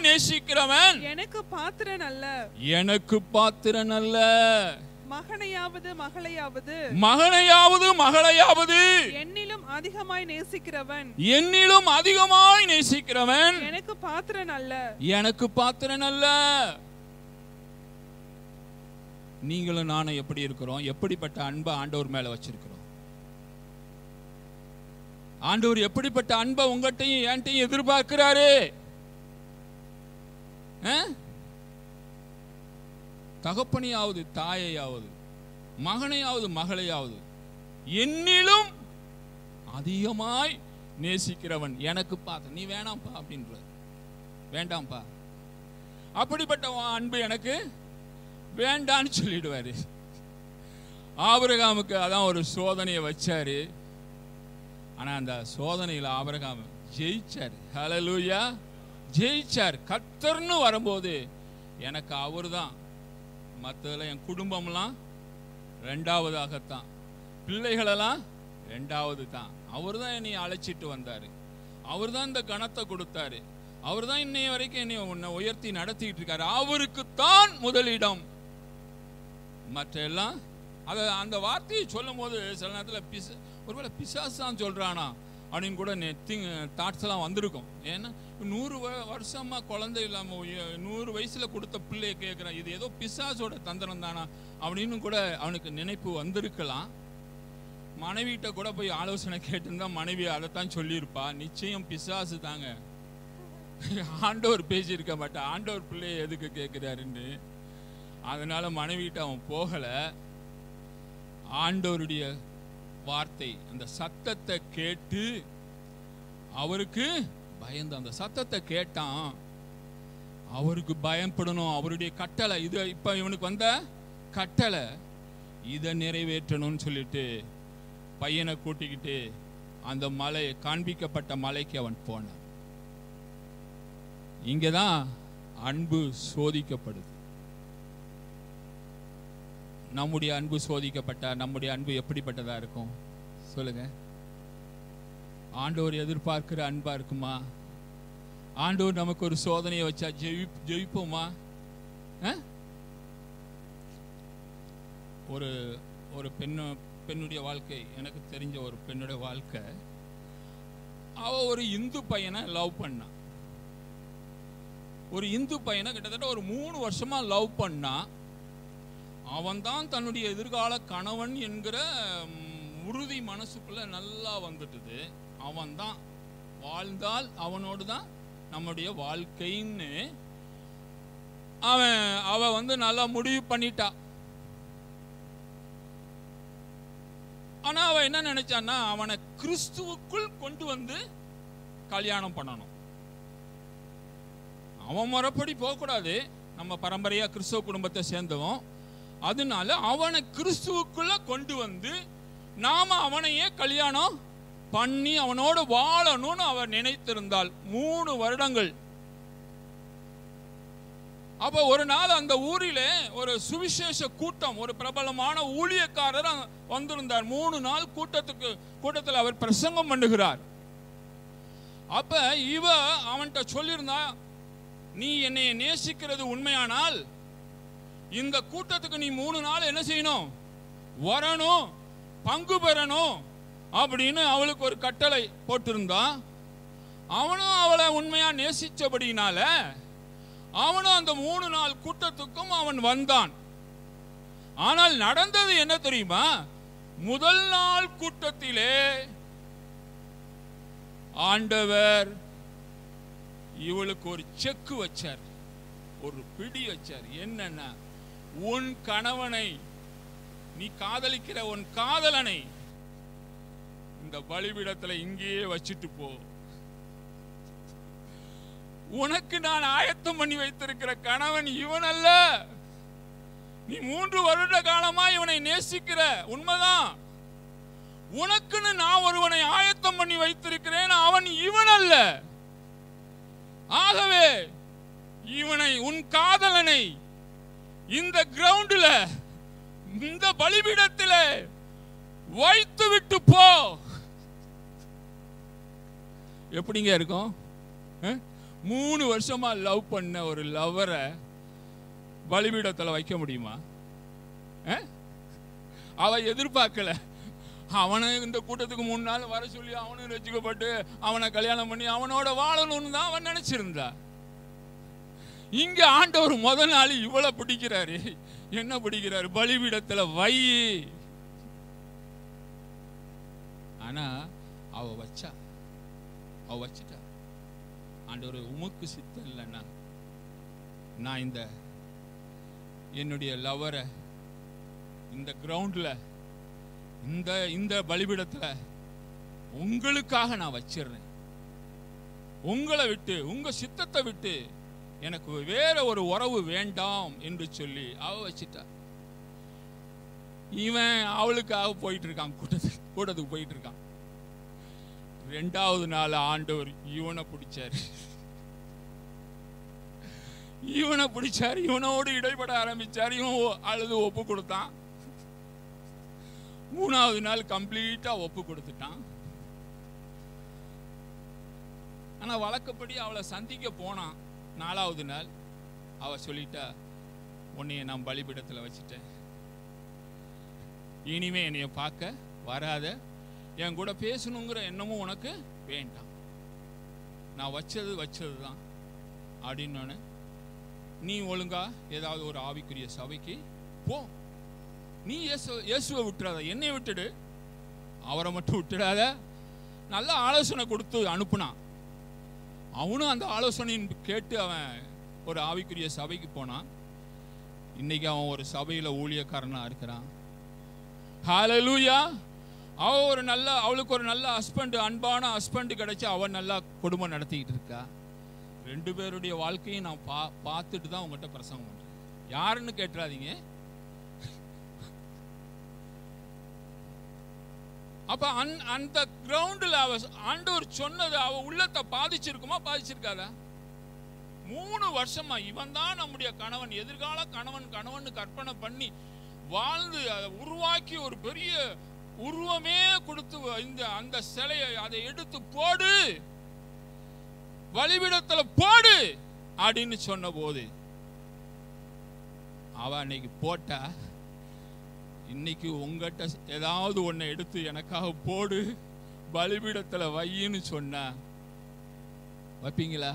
நேசிக்கிறவன் எனக்கு பாத்திரன் அல்ல. மகனையாவது மகளையாவது என்னிலும் அதிகமாய் நேசிக்கிறவன் எனக்கு பாத்திரன் அல்ல. நீங்களும் நானும் எப்படி இருக்கிறோம்? எப்படிப்பட்ட அன்பை ஆண்டவர் மேல வச்சிருக்கிறோம்? ஆண்டவர் எப்படிப்பட்ட அன்பை உங்கள்கிட்டையும் என்கிட்டையும் எதிர்பார்க்கிறாரு? தகப்பனையாவது தாயையாவது மகனையாவது மகளையாவது என்னிலும் அதிகமாய் நேசிக்கிறவன் எனக்கு பாத்திரன். நீ வேணாம்பா அப்படின்ற, வேண்டாம்பா, அப்படிப்பட்ட அன்பு எனக்கு வேண்டான்னு சொல்லிடுவாரு. ஆபிரகாமுக்கு அதான் ஒரு சோதனையை வச்சாரு. ஆனா அந்த சோதனையில ஆபிரகாம் ஜெயிச்சார். ஹல்லேலூயா, ஜெயிச்சார். கர்த்தர்னு வரும்போது எனக்கு அவர் தான். மற்றதுல என் குடும்பம்லாம் ரெண்டாவதாகத்தான், பிள்ளைகளெல்லாம் ரெண்டாவது தான். அவர் தான் என்னை அழைச்சிட்டு வந்தாரு. அவர் தான் இந்த கணத்தை கொடுத்தாரு. அவர் தான் இன்னைய வரைக்கும் என்னை உன்னை உயர்த்தி நடத்திட்டு இருக்காரு. அவருக்குத்தான் முதலிடம். மற்ற எல்லாம் அந்த வார்த்தையை சொல்லும் போது சில நேரத்தில் ஒருவேளை பிசாசு தான் சொல்றானா அப்படின்னு கூட தாட்ஸ் எல்லாம் வந்திருக்கும். ஏன்னா 100 வருஷமா குழந்தை இல்லாம 100 வயசுல கொடுத்த பிள்ளைய கேட்கிறான், இது ஏதோ பிசாசோட தந்திரம் தானா அப்படின்னு கூட அவனுக்கு நினைப்பு வந்திருக்கலாம். மனைவிட்ட கூட போய் ஆலோசனை கேட்டிருந்தா மனைவி அதைத்தான் சொல்லியிருப்பா, நிச்சயம் பிசாசு தாங்க, ஆண்டவர் பேசியிருக்க மாட்டா, ஆண்டவர் பிள்ளைய எதுக்கு கேட்கிறாருன்னு. அதனால மனைவிட்ட அவன் போகல. ஆண்டவருடைய வார்த்தை, அந்த சத்தத்தை கேட்டு அவருக்கு பயந்து, அந்த சத்தத்தை கேட்டான். அவருக்கு பயப்படணும், அவருடைய கட்டளை இது, இப்ப இவனுக்கு வந்த கட்டளை இதை நிறைவேற்றணும்னு சொல்லிட்டு பையனை கூட்டிக்கிட்டு அந்த மலை, காண்பிக்கப்பட்ட மலைக்கு அவன் போனான். இங்கதான் அன்பு சோதிக்கப்படுது. நம்முடைய அன்பு சோதிக்கப்பட்ட நம்முடைய அன்பு எப்படிப்பட்டதா இருக்கும் சொல்லுங்க? ஆண்டவர் எதிர்பார்க்கிற அன்பா இருக்குமா? ஆண்டவர் நமக்கு ஒரு சோதனையை வச்சா ஜெயிப்போமா? ஒரு ஒரு பெண்ணுடைய வாழ்க்கை, எனக்கு தெரிஞ்ச ஒரு பெண்ணுடைய வாழ்க்கை. அவ ஒரு இந்து பையனை லவ் பண்ணா. ஒரு இந்து பையனை கிட்டத்தட்ட ஒரு 3 வருஷமா லவ் பண்ணா. அவன் தான் தன்னுடைய எதிர்கால கணவன் என்கிற உறுதி மனசுக்குள்ள நல்லா வந்துட்டுது. அவன் தான் வாழ்ந்தால் அவனோடு தான் நம்முடைய வாழ்க்கைன்னு அவ நல்லா முடிவு பண்ணிட்டா. ஆனா அவ என்ன நினைச்சான்னா, அவனை கிறிஸ்துவுக்குள் கொண்டு வந்து கல்யாணம் பண்ணணும். அவன் முறைப்படி போகக்கூடாது, நம்ம பரம்பரையா கிறிஸ்துவ குடும்பத்தை சேர்ந்தவன். அதனால அவனை கிறிஸ்துவுக்குள்ள கொண்டு வந்து நாம அவனையே கல்யாணம் பண்ணி அவனோடு வாழணும்னு அவர் நினைத்திருந்தாள் 3 வருடங்கள். அப்ப ஒரு நாள் அந்த ஊரிலே ஒரு சுவிசேஷ கூட்டம், ஒரு பிரபலமான ஊழியக்காரர் வந்திருந்தார். 3 நாள் கூட்டத்தில் அவர் பிரசங்கம் பண்ணுகிறார். அப்ப இவ அவன்கிட்ட சொல்லியிருந்தா, நீ என்னை நேசிக்கிறது உண்மையானால் இந்த கூட்டத்துக்கு நீ 3 நாள் என்ன செய்யணும், வரணும், பங்கு பெறணும் அப்படின்னு அவளுக்கு ஒரு கட்டளை போட்டிருந்தா. அவனும் அவளை உண்மையா நேசிச்சபடினால அவனும் அந்த 3 நாள் கூட்டத்துக்கும் அவன் வந்தான். ஆனால் நடந்தது என்ன தெரியுமா? முதல் நாள் கூட்டத்திலே ஆண்டவர் இவளுக்கு ஒரு செக் வச்சார், ஒரு பிடி வச்சார். என்னன்னா, உன் கணவனை, நீ காதலிக்கிற உன் காதலனை இந்த பலிபீடத்துல இங்கேயே வச்சுட்டு போ. உனக்கு நான் ஆயத்தம் பண்ணி வைத்திருக்கிற கணவன் இவன் அல்ல. நீ 3 வருட காலமா இவனை நேசிக்கிற, உண்மைதான். உனக்குன்னு நான் ஒருவனை ஆயத்தம் பண்ணி வைத்திருக்கிறேன், அவன் இவன் அல்ல. ஆகவே இவனை, உன் காதலனை இந்த கிரவுண்டில், இந்த பலிபீடத்தில் வைத்து விட்டு போ. எப்படிங்க இருக்கும்? 3 வருஷமா லவ் பண்ண ஒரு லவ்வரை பலிபீடத்தில் வைக்க முடியுமா? அவ எதிர்பார்க்கல. அவனை இந்த கூட்டத்துக்கு 3 நாள் வர சொல்லி அவனும் ரசிக்கப்பட்டு அவனை கல்யாணம் பண்ணி அவனோட வாழணும்னு தான் அவன் நினைச்சிருந்தா. இங்க ஆண்டவர் முதல் நாள் இவ்வளவு பிடிக்கிறாரு. என்ன பிடிக்கிறாரு? பலிபீடத்துல வை. ஆனா அவ வச்சிட்டா. ஆண்டவர், உமக்கு சித்தம் இல்லைன்னா நான் என்னுடைய லவரை இந்த கிரவுண்ட்ல, இந்த பலிபீடத்துல உங்களுக்காக நான் வச்சிடுறேன். உங்களை விட்டு, உங்க சித்தத்தை விட்டு எனக்கு வேற ஒரு உறவு வேண்டாம் என்று சொல்லி அவ வச்சிட்டா. இவன் அவளுக்காக போயிட்டு இருக்கான், கூட்டத்துக்கு போயிட்டு இருக்கான். 2வது நாள் ஆண்டவர் இவனை பிடிச்சாரு. இவனோடு இடைப்பட ஆரம்பிச்சார். இவன் அழுது ஒப்பு கொடுத்தான். 3வது நாள் கம்ப்ளீட்டா ஒப்பு கொடுத்துட்டான். ஆனா வழக்கப்படி அவளை சந்திக்க போனான். 4வது நாள் அவ சொல்லிட்டா, உன்னைய நான் பலிபீடத்தில் வச்சுட்டேன், இனிமே என்னைய பார்க்க வராத, என் கூட பேசணுங்கிற எண்ணமும் உனக்கு வேண்டாம், நான் வச்சதுதான் அப்படின்னு. நீ ஒழுங்கா ஏதாவது ஒரு ஆவிக்குரிய சபைக்கு போ. நீ இயேசுவை விட்டுறாத, என்னை விட்டுடு, அவரை மட்டும் விட்டுடாத. நல்ல ஆலோசனை கொடுத்து அனுப்புனான். அவனும் அந்த ஆலோசனையின் கேட்டு அவன் ஒரு ஆவிக்குரிய சபைக்கு போனான். இன்னைக்கு அவன் ஒரு சபையில ஊழியக்காரனா இருக்கிறான். ஹல்லேலூயா. அவளுக்கு ஒரு நல்ல ஹஸ்பண்ட், அன்பான ஹஸ்பண்ட் கிடைச்சு அவன் நல்லா குடும்பம் நடத்திக்கிட்டு இருக்கா. 2 பேருடைய வாழ்க்கையும் நான் பார்த்துட்டு தான் உங்ககிட்ட பிரசங்கம் பண்றேன். யாருன்னு கேட்டுறாதீங்க. அப்ப அந்த கிரவுண்டில் ஆண்டவர் சொன்னது அவ உள்ளத்தை பாதிச்சிருக்குமா, பாதிச்சிருக்காதா? 3 வருஷமா இவன் தான் நம்முடைய கணவன், எதிர்கால கணவன் கற்பனை பண்ணி வாழ்ந்து அதை உருவாக்கி ஒரு பெரிய உருவமே கொடுத்து அந்த சிலையை அதை எடுத்து போடு, பலிபீடத்துல போடு அப்படின்னு சொன்ன போது அவ அன்னைக்கு போட்டா. இன்னைக்கு உங்ககிட்ட ஏதாவது ஒன்னை எடுத்து எனக்காக போடு, பலிபீடத்துல வையின்னு சொன்னா வைப்பீங்களா?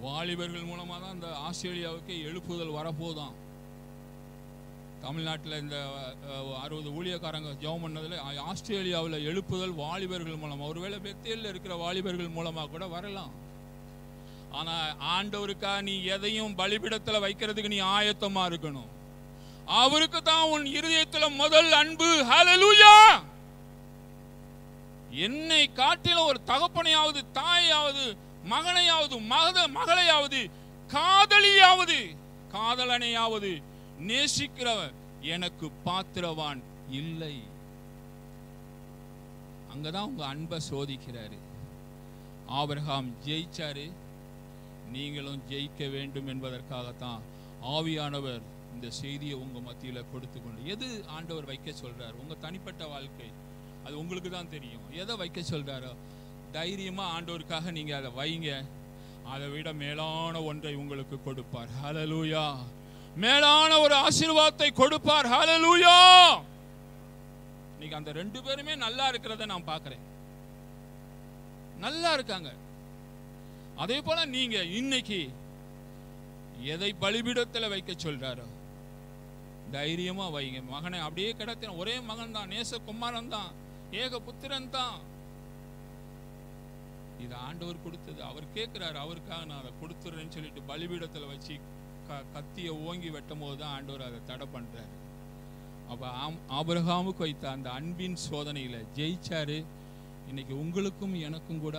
வாலிபர்கள் மூலமா தான் இந்த ஆஸ்திரேலியாவுக்கு எழுப்புதல் வரப்போதான். தமிழ்நாட்டில் இந்த 60 ஊழியக்காரங்க ஜெபம் பண்ணதுல ஆஸ்திரேலியாவில் எழுப்புதல் வாலிபர்கள் மூலமா, ஒருவேளை பெத்தேல்ல இருக்கிற வாலிபர்கள் மூலமா கூட வரலாம். ஆனா ஆண்டவருக்கா நீ எதையும் பலிபீடத்துல வைக்கிறதுக்கு நீ ஆயத்தமா இருக்கணும். அவருக்கு தான் உன் இருதயத்துல முதல் அன்பு. ஹல்லேலூயா. என்னை காட்டில ஒரு தகப்பனையாவது, தாயாவது, மகனையாவது, மகளையாவது, காதலனையாவது நேசிக்கிறவன் எனக்கு பாத்திரவான் இல்லை. அங்கதான் உங்க அன்பை சோதிக்கிறாரு. ஆபிரகாம் ஜெயிச்சாரு, நீங்களும் ஜெயிக்க வேண்டும் என்பதற்காகத்தான் ஆவியானவர் இந்த செய்தியை உங்க மத்தியில கொடுத்து கொண்டு. எது ஆண்டவர் வைக்க சொல்றாரு? உங்க தனிப்பட்ட வாழ்க்கை அது உங்களுக்கு தான் தெரியும். எதை வைக்க சொல்றாரோ தைரியமா ஆண்டவருக்காக நீங்க அதை வைங்க. அதை விட மேலான ஒன்றை உங்களுக்கு கொடுப்பார். ஹல்லேலூயா. மேலான ஒரு ஆசீர்வாதத்தை கொடுப்பார். ஹல்லேலூயா. இன்னைக்கு அந்த 2 பேருமே நல்லா இருக்கிறத நான் பார்க்கிறேன். நல்லா இருக்காங்க. அதே போல நீங்க இன்னைக்கு எதை பலிபீடத்தில் வைக்க சொல்றாரோ தைரியமா வைங்க. மகனை அப்படியே கிடத்தின ஒரே மகன் தான், நேச குமாரன் தான், ஏக புத்திரன் தான். இது ஆண்டவர் கொடுத்தது. அவர் கேட்கிறாரு, அவருக்காக நான் அதை கொடுத்துறேன்னு சொல்லிட்டு பலிபீடத்தில் வச்சு கத்தியை ஓங்கி வெட்டும் போது தான் ஆண்டவர் அதை தடை பண்றாரு. அப்ப ஆபிரகாமுக்கு வைத்த அந்த அன்பின் சோதனையில ஜெயிச்சாரு. இன்னைக்கு உங்களுக்கும் எனக்கும் கூட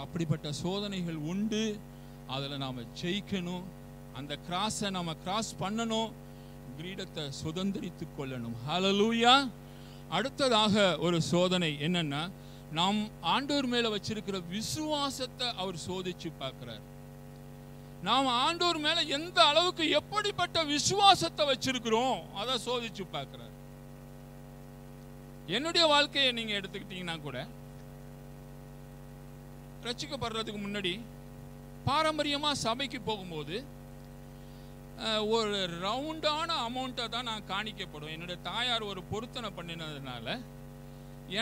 அப்படிப்பட்ட சோதனைகள் உண்டு. அதுல நாம ஜெயிக்கணும். அந்த கிராஸை நாம கிராஸ் பண்ணணும். கிரீடத்தை சுதந்திரித்துக் கொள்ளணும். ஹல்லேலூயா. அடுத்ததாக ஒரு சோதனை என்னன்னா, நாம் ஆண்டவர் மேல வச்சிருக்கிற விசுவாசத்தை அவர் சோதிச்சு பார்க்கிறார். நாம் ஆண்டவர் மேல எந்த அளவுக்கு எப்படிப்பட்ட விசுவாசத்தை வச்சிருக்கிறோம் அதை சோதிச்சு பார்க்கிறார். என்னுடைய வாழ்க்கையை நீங்க எடுத்துக்கிட்டீங்கன்னா கூட, ரட்சிக்கப்படுறதுக்கு முன்னாடி பாரம்பரியமா சபைக்கு போகும்போது ஒரு ரவுண்டான அமௌண்ட்டை தான் நான் காணிக்கப்படும். என்னுடைய தாயார் ஒரு பொருத்தனை பண்ணினதுனால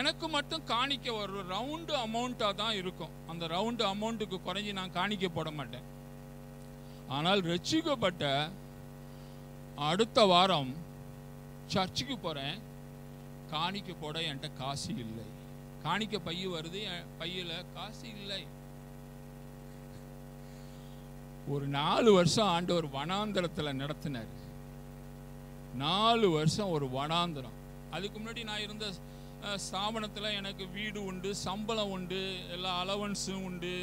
எனக்கு மட்டும் காணிக்க ஒரு ரவுண்டு அமௌண்ட்டாக தான் இருக்கும். அந்த ரவுண்டு அமௌண்ட்டுக்கு குறைஞ்சி நான் காணிக்க போட மாட்டேன். ஆனால் ரட்சிக்கப்பட்ட அடுத்த வாரம் சர்ச்சுக்கு போகிறேன், காணிக்க போட என்கிட்ட காசு இல்லை. காணிக்க பைய வருது, என் பையில காசு இல்லை. ஒரு 4 வருஷம் ஆண்டவர் வனாந்தரத்தில் நடத்தினார். 4 வருஷம் ஒரு வனாந்தரம். அதுக்கு முன்னாடி நான் இருந்த ஸ்தாபனத்தில் எனக்கு வீடு உண்டு, சம்பளம் உண்டு, எல்லா அலவன்ஸும் உண்டு.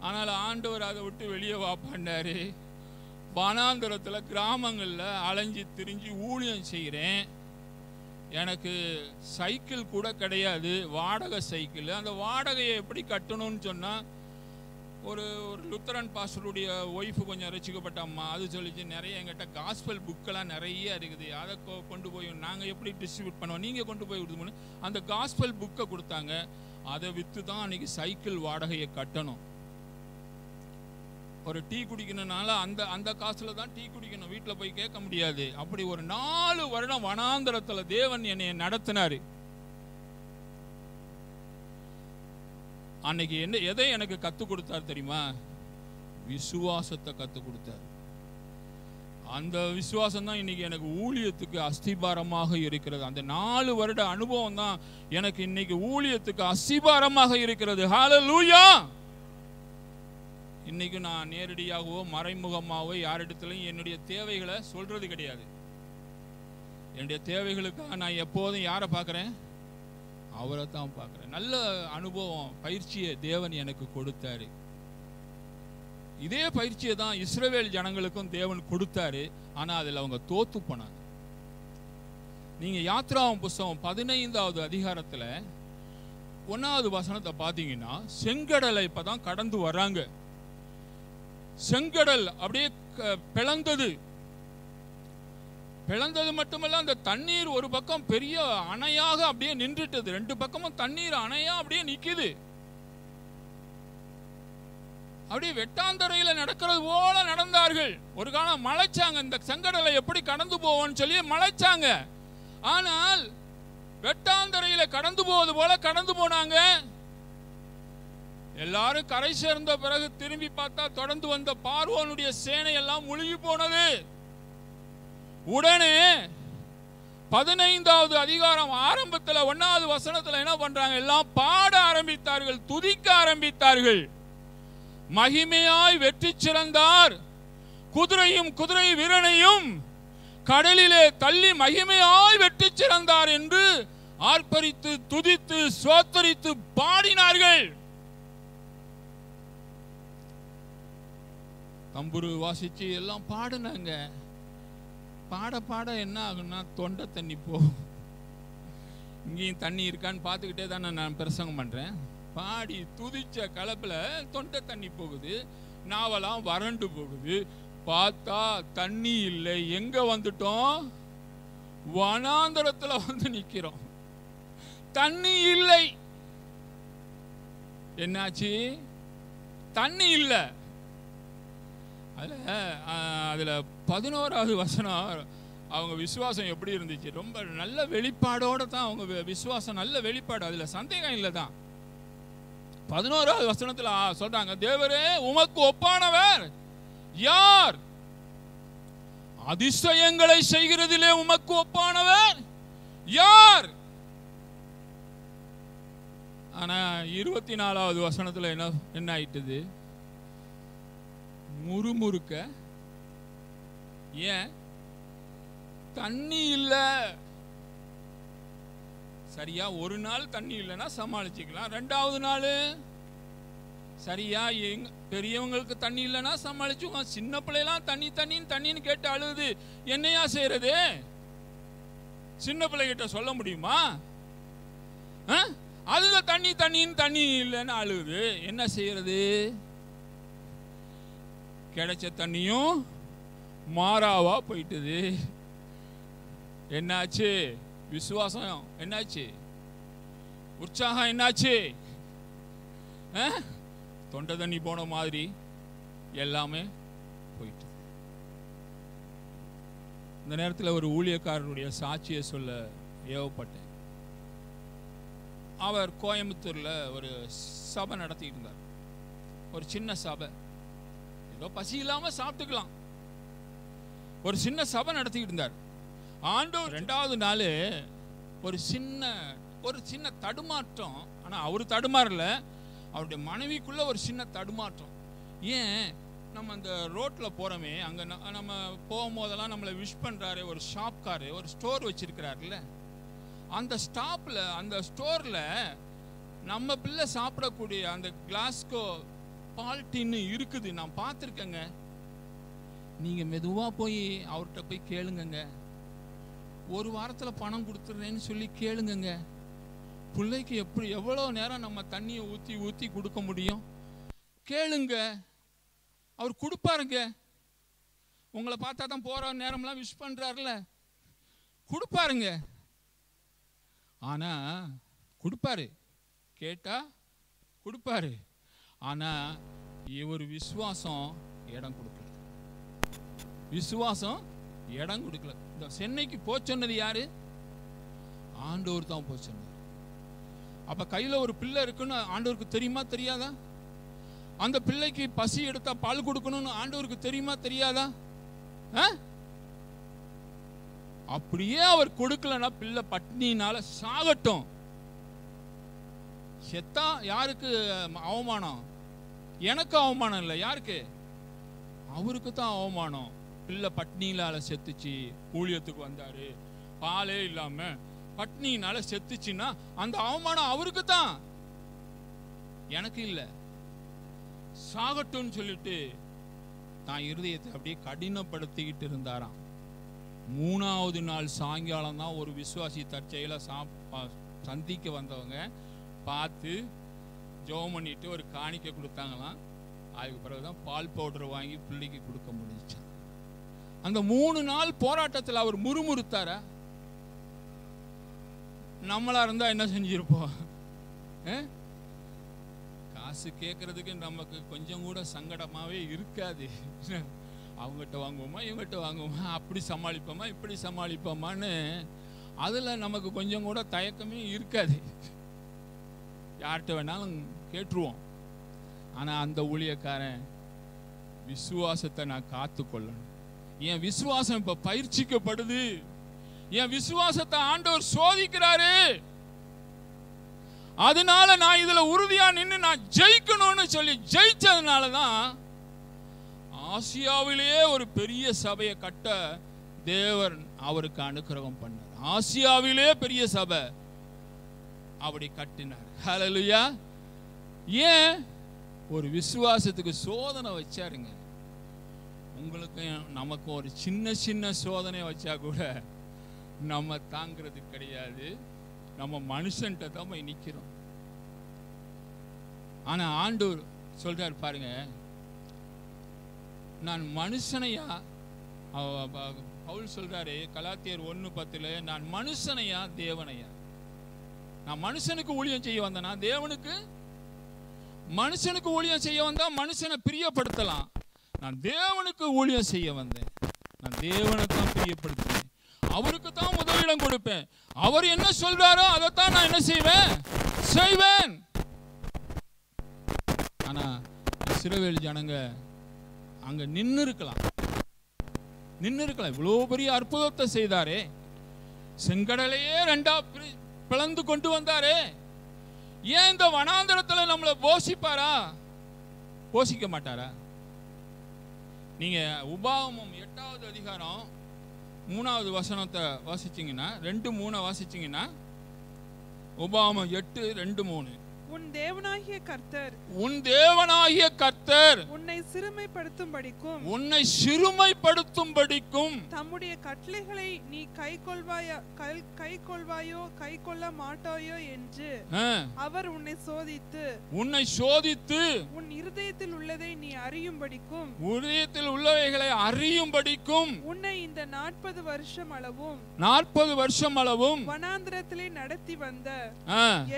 ஆனால் ஆண்டவர் அதை விட்டு வெளியே வாப்பாண்டாரு. வனாந்தரத்தில் கிராமங்களில் அலைஞ்சி திரிஞ்சு ஊழியம் செய்கிறேன். எனக்கு சைக்கிள் கூட கிடையாது, வாடகை சைக்கிள். அந்த வாடகையை எப்படி கட்டணும்னு சொன்னால், ஒரு லுத்தரன் பாஸ்டருடைய ஒய்ஃபு கொஞ்சம் ரசிக்கப்பட்ட அம்மா அது சொல்லிச்சு, நிறைய எங்கிட்ட காஸ்பல் புக்கெல்லாம் நிறைய இருக்குது, அதை கொண்டு போய் நாங்கள் எப்படி டிஸ்ட்ரிபியூட் பண்ணுவோம், நீங்கள் கொண்டு போய் கொடுத்து அந்த காஸ்பல் புக்கை கொடுத்தாங்க. அதை விற்று தான் அன்றைக்கி சைக்கிள் வாடகையை கட்டணும். ஒரு டீ குடிக்கணும்னால அந்த காசில் தான் டீ குடிக்கணும், வீட்டில் போய் கேட்க முடியாது. அப்படி ஒரு 4 வருடம் வனாந்தரத்தில் தேவன் என்னை நடத்தினார். அன்னைக்கு எதை எனக்கு கற்றுக் கொடுத்தார் தெரியுமா? விசுவாசத்தை கற்றுக் கொடுத்தார். அந்த விசுவாசம் தான் இன்னைக்கு எனக்கு ஊழியத்துக்கு அஸ்திபாரமாக இருக்கிறது. அந்த 4 வருட அனுபவம் தான் எனக்கு இன்னைக்கு ஊழியத்துக்கு அஸ்திபாரமாக இருக்கிறது. ஹல்லேலூயா! இன்னைக்கு நான் நேரடியாகவோ மறைமுகமாகவோ யாரிடத்துலையும் என்னுடைய தேவைகளை சொல்றது கிடையாது. என்னுடைய தேவைகளுக்காக நான் எப்போதும் யாரை பார்க்குறேன்? அவரை தான் பார்க்குறேன். நல்ல அனுபவம், பயிற்சியை தேவன் எனக்கு கொடுத்தாரு. இதே பயிற்சியை தான் இஸ்ரவேல் ஜனங்களுக்கும் தேவன் கொடுத்தாரு. ஆனால் அதில் அவங்க தோத்து போனாங்க. நீங்கள் யாத்ராவும் புஸ்தகம் 15வது அதிகாரத்தில் 1வது வசனத்தை பார்த்தீங்கன்னா, செங்கடலை இப்போ தான் கடந்து வர்றாங்க. செங்கடல் அப்படியே பிளந்தது. பிளந்தது மட்டுமல்ல, அந்த தண்ணீர் ஒரு பக்கம் பெரிய அணையாக அப்படியே நின்றுட்டது. 2 பக்கமும் தண்ணீர் அணையா அப்படியே நிக்குது. அப்படியே வெட்டாந்தரையில நடக்கிறது போல நடந்தார்கள். ஒரு காலம் மலைச்சாங்க, இந்த செங்கடலை எப்படி கடந்து போவோம்னு சொல்லி மலைச்சாங்க. ஆனால் வெட்டாந்தரையில கடந்து போவது போல கடந்து போனாங்க. எல்லாரும் கரை சேர்ந்த பிறகு திரும்பி பார்த்தா தொடர்ந்து வந்த பார்வோனுடைய சேனை எல்லாம் முழுகி போனது. உடனே 15வது அதிகாரம் ஆரம்பத்தில் 1வது வசனத்தில் என்ன பண்றாங்க? எல்லாம் பாட ஆரம்பித்தார்கள், துதிக்க ஆரம்பித்தார்கள். மகிமையாய் வெற்றி சிறந்தார், குதிரையும் குதிரை வீரனையும் கடலிலே தள்ளி மகிமையாய் வெற்றி சிறந்தார் என்று ஆர்ப்பரித்து துதித்து சோத்தரித்து பாடினார்கள். தம்புரு வாசிச்சு எல்லாம் பாடினாங்க. பாட பாட என்ன ஆகுன்னா தொண்டை தண்ணி போகும். இங்கேயும் தண்ணி இருக்கான்னு பார்த்துக்கிட்டே தானே நான் பிரசங்கம் பண்றேன். பாடி துதிச்ச கலப்புல தொண்டை தண்ணி போகுது, நாவெல்லாம் வறண்டு போகுது. பார்த்தா தண்ணி இல்லை. எங்க வந்துட்டோம்? வனாந்தரத்துல வந்து நிக்கிறோம். தண்ணி இல்லை. என்னாச்சு? தண்ணி இல்லை. அதுல 11வது வசனம் அவங்க விசுவாசம் எப்படி இருந்துச்சு? ரொம்ப நல்ல வெளிப்பாடோட தான் அவங்க விசுவாசம், நல்ல வெளிப்பாடு, அதுல சந்தேகம் இல்லை தான். 11வது வசனத்துல சொல்றாங்க, தேவரே உமக்கு ஒப்பானவர் யார்? அதிசயங்களை செய்கிறதிலே உமக்கு ஒப்பானவர் யார்? ஆனா 24வது வசனத்துல என்ன ஆயிட்டது? முறுமுறுக்க. ஏன்? தண்ணி இல்ல. சரியா ஒரு நாள் தண்ணி இல்லைன்னா சமாளிச்சுக்கலாம். 2வது நாள் சரியா பெரியவங்களுக்கு தண்ணி இல்லைன்னா சமாளிச்சுக்கோ. சின்ன பிள்ளைலாம் தண்ணி தண்ணின்னு தண்ணின்னு கேட்டு அழுது என்னையா செய்யறது? சின்ன பிள்ளைகிட்ட சொல்ல முடியுமா? அதுல தண்ணி இல்லைன்னு அழுகுது. என்ன செய்யறது? கிடைச்ச தண்ணியும் மாறாவா போயிட்டுது. என்னாச்சு? விசுவாசம் என்னாச்சு? உற்சாகம் என்னாச்சு? தொண்டை தண்ணி போன மாதிரி எல்லாமே போயிட்டு. இந்த நேரத்தில் ஒரு ஊழியக்காரருடைய சாட்சியை சொல்ல ஏவப்பட்டேன். அவர் கோயம்புத்தூர்ல ஒரு சபை நடத்திட்டு இருந்தார். ஒரு சின்ன சபை, ஏதோ பசி இல்லாம சாப்பிட்டுக்கலாம், ஒரு சின்ன சபை நடத்திட்டு இருந்தார். ஆண்டவர் 2வது நாள் ஒரு சின்ன தடுமாற்றம். ஆனா அவரு தடுமாறல, அவருடைய மனைவிக்குள்ள ஒரு சின்ன தடுமாற்றம். ஏன்? நம்ம அந்த ரோட்ல போறோமே, அங்க நம்ம போகும்போதெல்லாம் நம்மளை விஷ் பண்றாரு ஒரு ஷாப்காரு, ஒரு ஸ்டோர் வச்சிருக்கிறாருல்ல, அந்த ஸ்டாப்ல அந்த ஸ்டோர்ல நம்ம பிள்ளை சாப்பிடக்கூடிய அந்த கிளாஸ்கோ பால் டின்னு இருக்குது. நான் பார்த்துருக்கேங்க. நீங்க மெதுவா போய் அவர்கிட்ட போய் கேளுங்க, ஒரு வாரத்துல பணம் கொடுத்துறேன்னு சொல்லி கேளுங்க. பிள்ளைக்கு எவ்வளவு நேரம் நம்ம தண்ணியை ஊத்தி ஊத்தி கொடுக்க முடியும்? கேளுங்க, அவர் கொடுப்பாருங்க. உங்களை பார்த்தா தான் போற நேரம்லாம் விஷ் பண்றாருல, கொடுப்பாருங்க. ஆனா கொடுப்பாரு, கேட்டா கொடுப்பாரு. ஆனா இவர் விசுவாசம் இடம் கொடுக்கல. விசுவாசம் இடம் கொடுக்கல. இந்த சென்னைக்கு போச்சொன்னது யாரு? ஆண்டவர் தான் போச்சொன்னார். அப்ப கையில ஒரு பிள்ளை இருக்குன்னு ஆண்டவருக்கு தெரியுமா தெரியாதா? அந்த பிள்ளைக்கு பசி எடுத்தா பால் கொடுக்கணும்னு ஆண்டவருக்கு தெரியுமா தெரியாதா? அப்படியே அவர் கொடுக்கலன்னா பிள்ளை பட்னினால சாகட்டும். செத்தா யாருக்கு அவமானம்? எனக்கு அவமானம் இல்லை. யாருக்கு? அவருக்கு தான் அவமானம். பிள்ளை பட்னியினால செத்துச்சு, ஊழியத்துக்கு வந்தாரு, பாலே இல்லாம பட்னியினால செத்துச்சுன்னா அந்த அவமானம் அவருக்கு தான், எனக்கு இல்லை. சாகட்டும்னு சொல்லிட்டு தான் இருதயத்தை அப்படியே கடினப்படுத்திக்கிட்டு இருந்தாராம். 3வது நாள் சாயங்காலம் தான் ஒரு விசுவாசி தற்செயல சந்திக்க வந்தவங்க பார்த்து ஜெபம் பண்ணிட்டு ஒரு காணிக்கை கொடுத்தாங்களாம். அதுக்கு பிறகுதான் பால் பவுடர் வாங்கி பிள்ளைக்கு கொடுக்க முடிஞ்சிச்சு. அந்த 3 நாள் போராட்டத்தில் அவர் முறுமுறுத்தார. நம்மளா இருந்தா என்ன செஞ்சிருப்போம்? காசு கேட்கறதுக்கு நமக்கு கொஞ்சம் கூட சங்கடமாவே இருக்காது. அவங்ககிட்ட வாங்குவோமா, இவங்ககிட்ட வாங்குவோமா, அப்படி சமாளிப்போமா, இப்படி சமாளிப்போமான்னு அதுல நமக்கு கொஞ்சம் கூட தயக்கமே இருக்காது. யார்கிட்ட வேணாலும் கேட்டுருவோம். ஆனா அந்த ஊழியக்காரன் விசுவாசத்தை நான் காத்து கொள்ளணும். என் விசுவாசம் இப்ப பயிற்சிக்கப்படுது, என் விசுவாசத்தை ஆண்டவர் சோதிக்கிறாரு, அதனால நான் இதுல உறுதியா நின்று நான் ஜெயிக்கணும்னு சொல்லி ஜெயிச்சதுனாலதான் ஆசியாவிலேயே ஒரு பெரிய சபையை கட்ட தேவன் அவருக்கு அனுக்கிரகம் பண்ணார். ஆசியாவிலே பெரிய சபை அப்படி கட்டினார். ஹல்லேலூயா. ஏன்? ஒரு விசுவாசத்துக்கு சோதனை வச்சாருங்க. உங்களுக்கு நமக்கு ஒரு சின்ன சின்ன சோதனை வச்சா கூட நம்ம தாங்கிறது கிடையாது. நம்ம மனுஷன்கிட்ட தான் போய் நிக்கிறோம். ஆனா ஆண்டவர் சொல்றாரு பாருங்க, நான் மனுஷனையா, பவுல் சொல்றாரு கலாத்தியர் 1:10, நான் மனுஷனையா தேவனையா? நான் மனுஷனுக்கு ஊழியம் செய்ய வந்தேனா தேவனுக்கு? மனுஷனுக்கு ஊழியம் செய்ய வந்தா மனுஷனை பிரியப்படுத்தலாம். நான் தேவனுக்கு ஊழியம் செய்ய வந்தேன். நான் தேவனை தான் பிரியப்படுத்துவேன், அவருக்கு தான் முதலிடம் கொடுப்பேன். அவர் என்ன சொல்றாரோ அதைத்தான் நான் என்ன செய்வேன். ஆனா இஸ்ரவேல் ஜனங்க அங்க நின்னு இருக்கலாம். இவ்வளவு பெரிய அற்புதத்தை செய்தாரே, செங்கடலையே 2ஆ பிளந்து கொண்டு வந்தாரே, ஏன் இந்த வனாந்தரத்துல நம்மளை போஷிப்பாரா? போஷிக்க மாட்டாரா? நீங்க உபாகமம் 8வது அதிகாரம் 3வது வசனத்தை வாசிச்சீங்கன்னா, 2:3 வாசிச்சீங்கன்னா, உபாகமம் 8:2-3 உன் தேவனாகிய கர்த்தர் உன்னை சிறுமைப்படுத்தும்படிக்கும் தம்முடைய கட்டளைகளை நீ கைக்கொள்வாயோ கைக்கொள்ள மாட்டாயோ என்று அவர் உன்னை சோதித்து உன் இருதயத்தில் உள்ளதை நீ அறியும்படிக்கும் உன்னை இந்த 40 வருஷம் அளவும் வனாந்திரத்திலே நடத்தி வந்த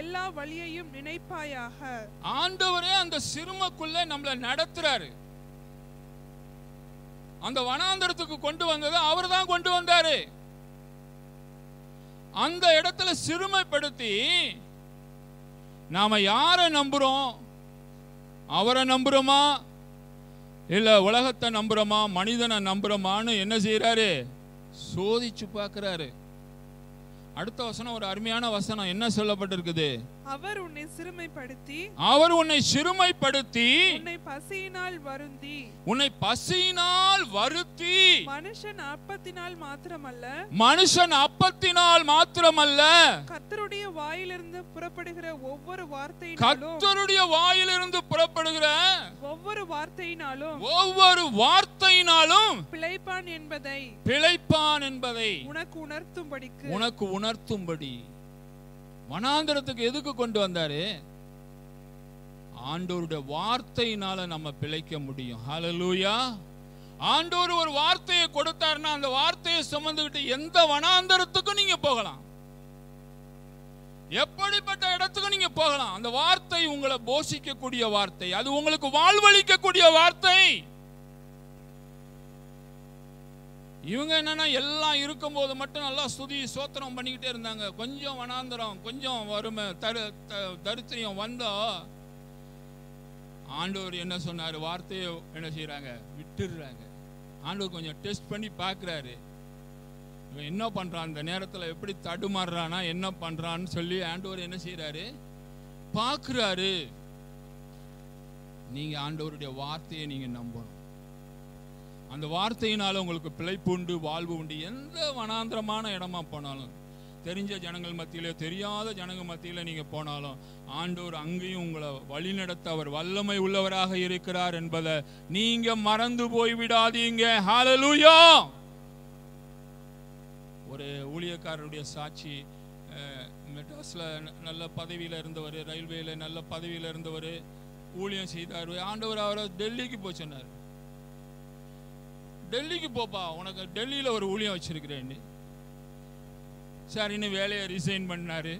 எல்லா வழியையும் நினைப்பாயாக. ஆண்டவரே அந்த சிறுமைக்குள்ள நம்மள நடத்துறாரு. அந்த வனாந்தரத்துக்கு கொண்டு வந்தது அவர்தான் கொண்டு வந்தாரு. அந்த இடத்துல சிறுமைப்படுத்தி நாம யாரை நம்புறோம்? அவரை நம்புறோமா இல்ல உலகத்தை நம்புறோமா மனிதனை நம்புறோமான்னு என்ன செய்யறாரு? சோதிச்சு பார்க்கிறாரு. அடுத்த வசனம் ஒரு அருமையான வசனம். என்ன சொல்லப்பட்டிருக்குது? அவர் உன்னை சிறுமைப்படுத்தி உன்னை பசியினால் வருத்தி மனுஷன் அப்பத்தினால் மாத்திரமல்ல கர்த்தருடைய வாயிலிருந்து புறப்படுகிற ஒவ்வொரு வார்த்தையினாலும் பிழைப்பான் என்பதை உனக்கு உணர்த்தும்படி. வனாந்தரத்துக்கு எதுக்கு கொண்டு வந்தாரு? ஆண்டவருடைய வார்த்தையினால நம்ம பிழைக்க முடியும். ஹல்லேலூயா. ஆண்டவர் ஒரு வார்த்தையை கொடுத்தாருன்னா அந்த வார்த்தையை சுமந்துகிட்டு எந்த வனாந்தரத்துக்கும் நீங்க போகலாம், எப்படிப்பட்ட இடத்துக்கும் நீங்க போகலாம். அந்த வார்த்தை உங்களை போஷிக்கக்கூடிய வார்த்தை, அது உங்களுக்கு வாழ்வளிக்கக்கூடிய வார்த்தை. இவங்க என்னன்னா எல்லாம் இருக்கும் போது மட்டும் நல்லா ஸ்துதி சோத்திரம் பண்ணிக்கிட்டே இருந்தாங்க. கொஞ்சம் வனாந்தரம், கொஞ்சம் வறுமை, தரித்திரியம் வந்தா ஆண்டவர் என்ன சொன்னாரு? வார்த்தையை என்ன செய்யறாங்க? விட்டுடுறாங்க. ஆண்டவர் கொஞ்சம் டெஸ்ட் பண்ணி பார்க்கிறாரு. இவன் என்ன பண்றான், அந்த நேரத்தில் எப்படி தடுமாறுறானா, என்ன பண்றான்னு சொல்லி ஆண்டவர் என்ன செய்யறாரு? பார்க்கிறாரு. நீங்க ஆண்டவருடைய வார்த்தையை நீங்க நம்பணும். அந்த வார்த்தையினால உங்களுக்கு பிழைப்பு உண்டு, வாழ்வு உண்டு. எந்த வனாந்திரமான இடமா போனாலும், தெரிஞ்ச ஜனங்கள் மத்தியில தெரியாத ஜனங்கள் மத்தியில நீங்க போனாலும் ஆண்டவர் அங்கேயும் உங்களை வழிநடத்த அவர் வல்லமை உள்ளவராக இருக்கிறார் என்பதை நீங்க மறந்து போய் விடாதீங்க. ஹல்லேலூயா. ஒரு ஊழியக்காரருடைய சாட்சி. மெட்ராஸ்ல நல்ல பதவியில இருந்தவர், ரயில்வேல நல்ல பதவியில இருந்தவர், ஊழியம் செய்தார். ஆண்டவர் அவரை டெல்லிக்கு போய் சொன்னார். டெல்லிக்கு போப்பா, உனக்கு டெல்லியில ஒரு ஊழியம் வச்சிருக்கிறேன். சரின்னு வேலையை ரிசைன் பண்ணாரு.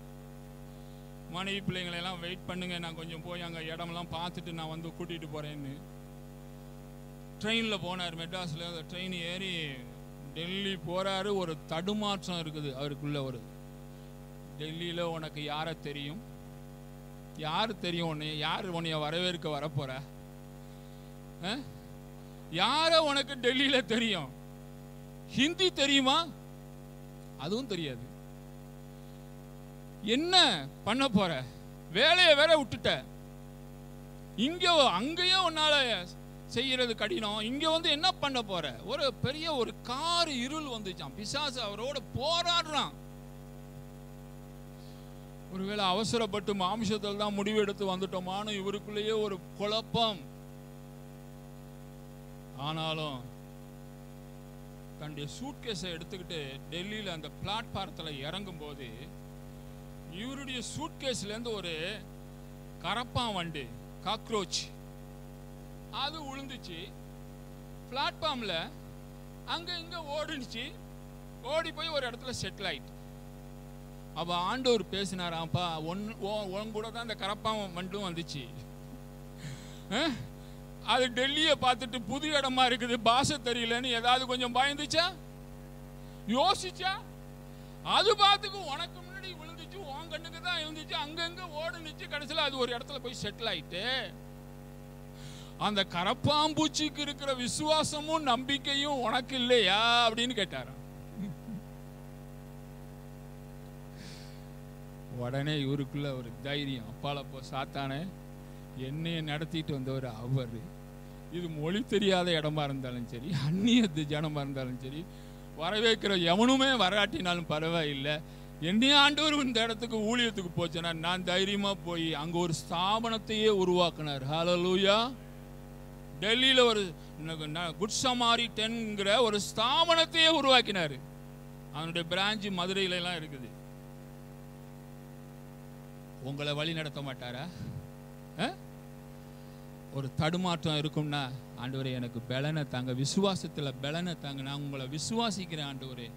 மனைவி பிள்ளைங்களை எல்லாம் வெயிட் பண்ணுங்க, நான் கொஞ்சம் போய் அங்கே இடமெல்லாம் பார்த்துட்டு நான் வந்து கூட்டிட்டு போறேன்னு ட்ரெயினில் போனார். மெட்ராஸில் அந்த ட்ரெயின் ஏறி டெல்லி போறாரு. ஒரு தடுமாற்றம் இருக்குது அவருக்குள்ள. ஒரு டெல்லியில் உனக்கு யாரை தெரியும்? யாரு தெரியும்? உன்னை யார் உன்னைய வரவேற்க வரப்போற? யார உனக்கு டெல்லியில தெரியும்? ஹிந்தி தெரியுமா? அதுவும் தெரியாது. என்ன பண்ண போற? வேலையை வேற விட்டுட்ட. இங்க அங்கேயே உன்னால செய்யறது கடினம். இங்க வந்து என்ன பண்ண போற? ஒரு பெரிய ஒரு கார் இருள் வந்துச்சான். பிசாசு அவரோட போராடுறான். ஒருவேளை அவசரப்பட்டு மாம்சத்தில் தான் முடிவு எடுத்து வந்துட்டோமான்னு இவருக்குள்ளேயே ஒரு குழப்பம். ஆனாலும் தன்னுடைய சூட்கேஸை எடுத்துக்கிட்டு டெல்லியில் அந்த பிளாட்பாரத்தில் இறங்கும் போது இவருடைய சூட்கேஸ்ல இருந்து ஒரு கரப்பான் வண்டு, காக்ரோச், அது விழுந்துச்சு. பிளாட்ஃபார்ம்ல அங்க இங்க ஓடிச்சு. ஓடி போய் ஒரு இடத்துல செட்டில் ஆயிட்டு. அப்ப ஆண்டவர் பேசினாராம்ப்பா, உன் கூட தான் அந்த கரப்பான் வண்டும் வந்துச்சு. அது டெல்லியை பார்த்துட்டு புது இடமா இருக்குது, பாஷை தெரியலன்னு ஏதாவது கொஞ்சம் பயந்துச்சா? யோசிச்சா? அது பார்த்துக்கு உனக்கு முன்னாடி விழுந்துச்சு, உன் கண்ணுக்கு தான் இருந்துச்சு, அங்கங்க ஓடுனுச்சு. கடைசியில் அது ஒரு இடத்துல போய் செட்டில் ஆயிட்டு. அந்த கரப்பாம்பூச்சிக்கு இருக்கிற விசுவாசமும் நம்பிக்கையும் உனக்கு இல்லையா அப்படின்னு கேட்டாராம். உடனே இவருக்குள்ள ஒரு தைரியம், அப்பால போ சாத்தானே, என்னைய நடத்திட்டு வந்தவர் அவர். இது மொழி தெரியாத இடமா இருந்தாலும் சரி, அந்நிய ஜனமா இருந்தாலும் சரி, வரவேற்கிற எவனுமே வராட்டினாலும் பரவாயில்லை, என்னைய ஆண்டவர் இந்த இடத்துக்கு ஊழியத்துக்கு போச்சுன்னா நான் தைரியமா போய் அங்க ஒரு ஸ்தாபனத்தையே உருவாக்குனார். ஹல்லேலூயா. டெல்லியில ஒரு குட் சமாரிட்டன்ங்கிற ஒரு ஸ்தாபனத்தையே உருவாக்கினார். அவனுடைய பிரான்ச் மதுரையில எல்லாம் இருக்குது. உங்களை வழி நடத்த மாட்டாரா? ஒரு தடுமாற்றம் இருக்கும்னா, ஆண்டவரே எனக்கு பலனை தாங்க, விசுவாசத்துல பலனை தாங்க, நான் உங்களை விசுவாசிக்கிறேன் ஆண்டவரே.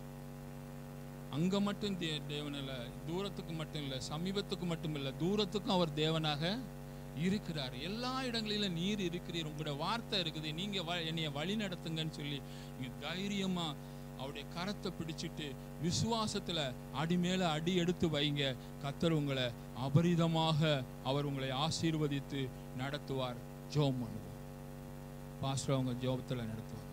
அங்க மட்டும் தேவன் இல்லை, தூரத்துக்கு மட்டும் இல்லை, சமீபத்துக்கு மட்டும் இல்லை, தூரத்துக்கும் அவர் தேவனாக இருக்கிறார். எல்லா இடங்களிலும் நீர் இருக்கிறீர், உங்களுடைய வார்த்தை இருக்குது, நீங்க என்னைய வழி நடத்துங்கன்னு சொல்லி நீங்க தைரியமா அவருடைய கரத்தை பிடிச்சிட்டு விசுவாசத்துல அடி மேல அடி எடுத்து வைங்க. கர்த்தர் உங்களை அபரிதமாக அவர் உங்களை ஆசீர்வதித்து நடத்துவார். ஜெபம் பண்ணுவோம். பாஸ்டர் அவங்க ஜெபத்துல நடத்துவார்.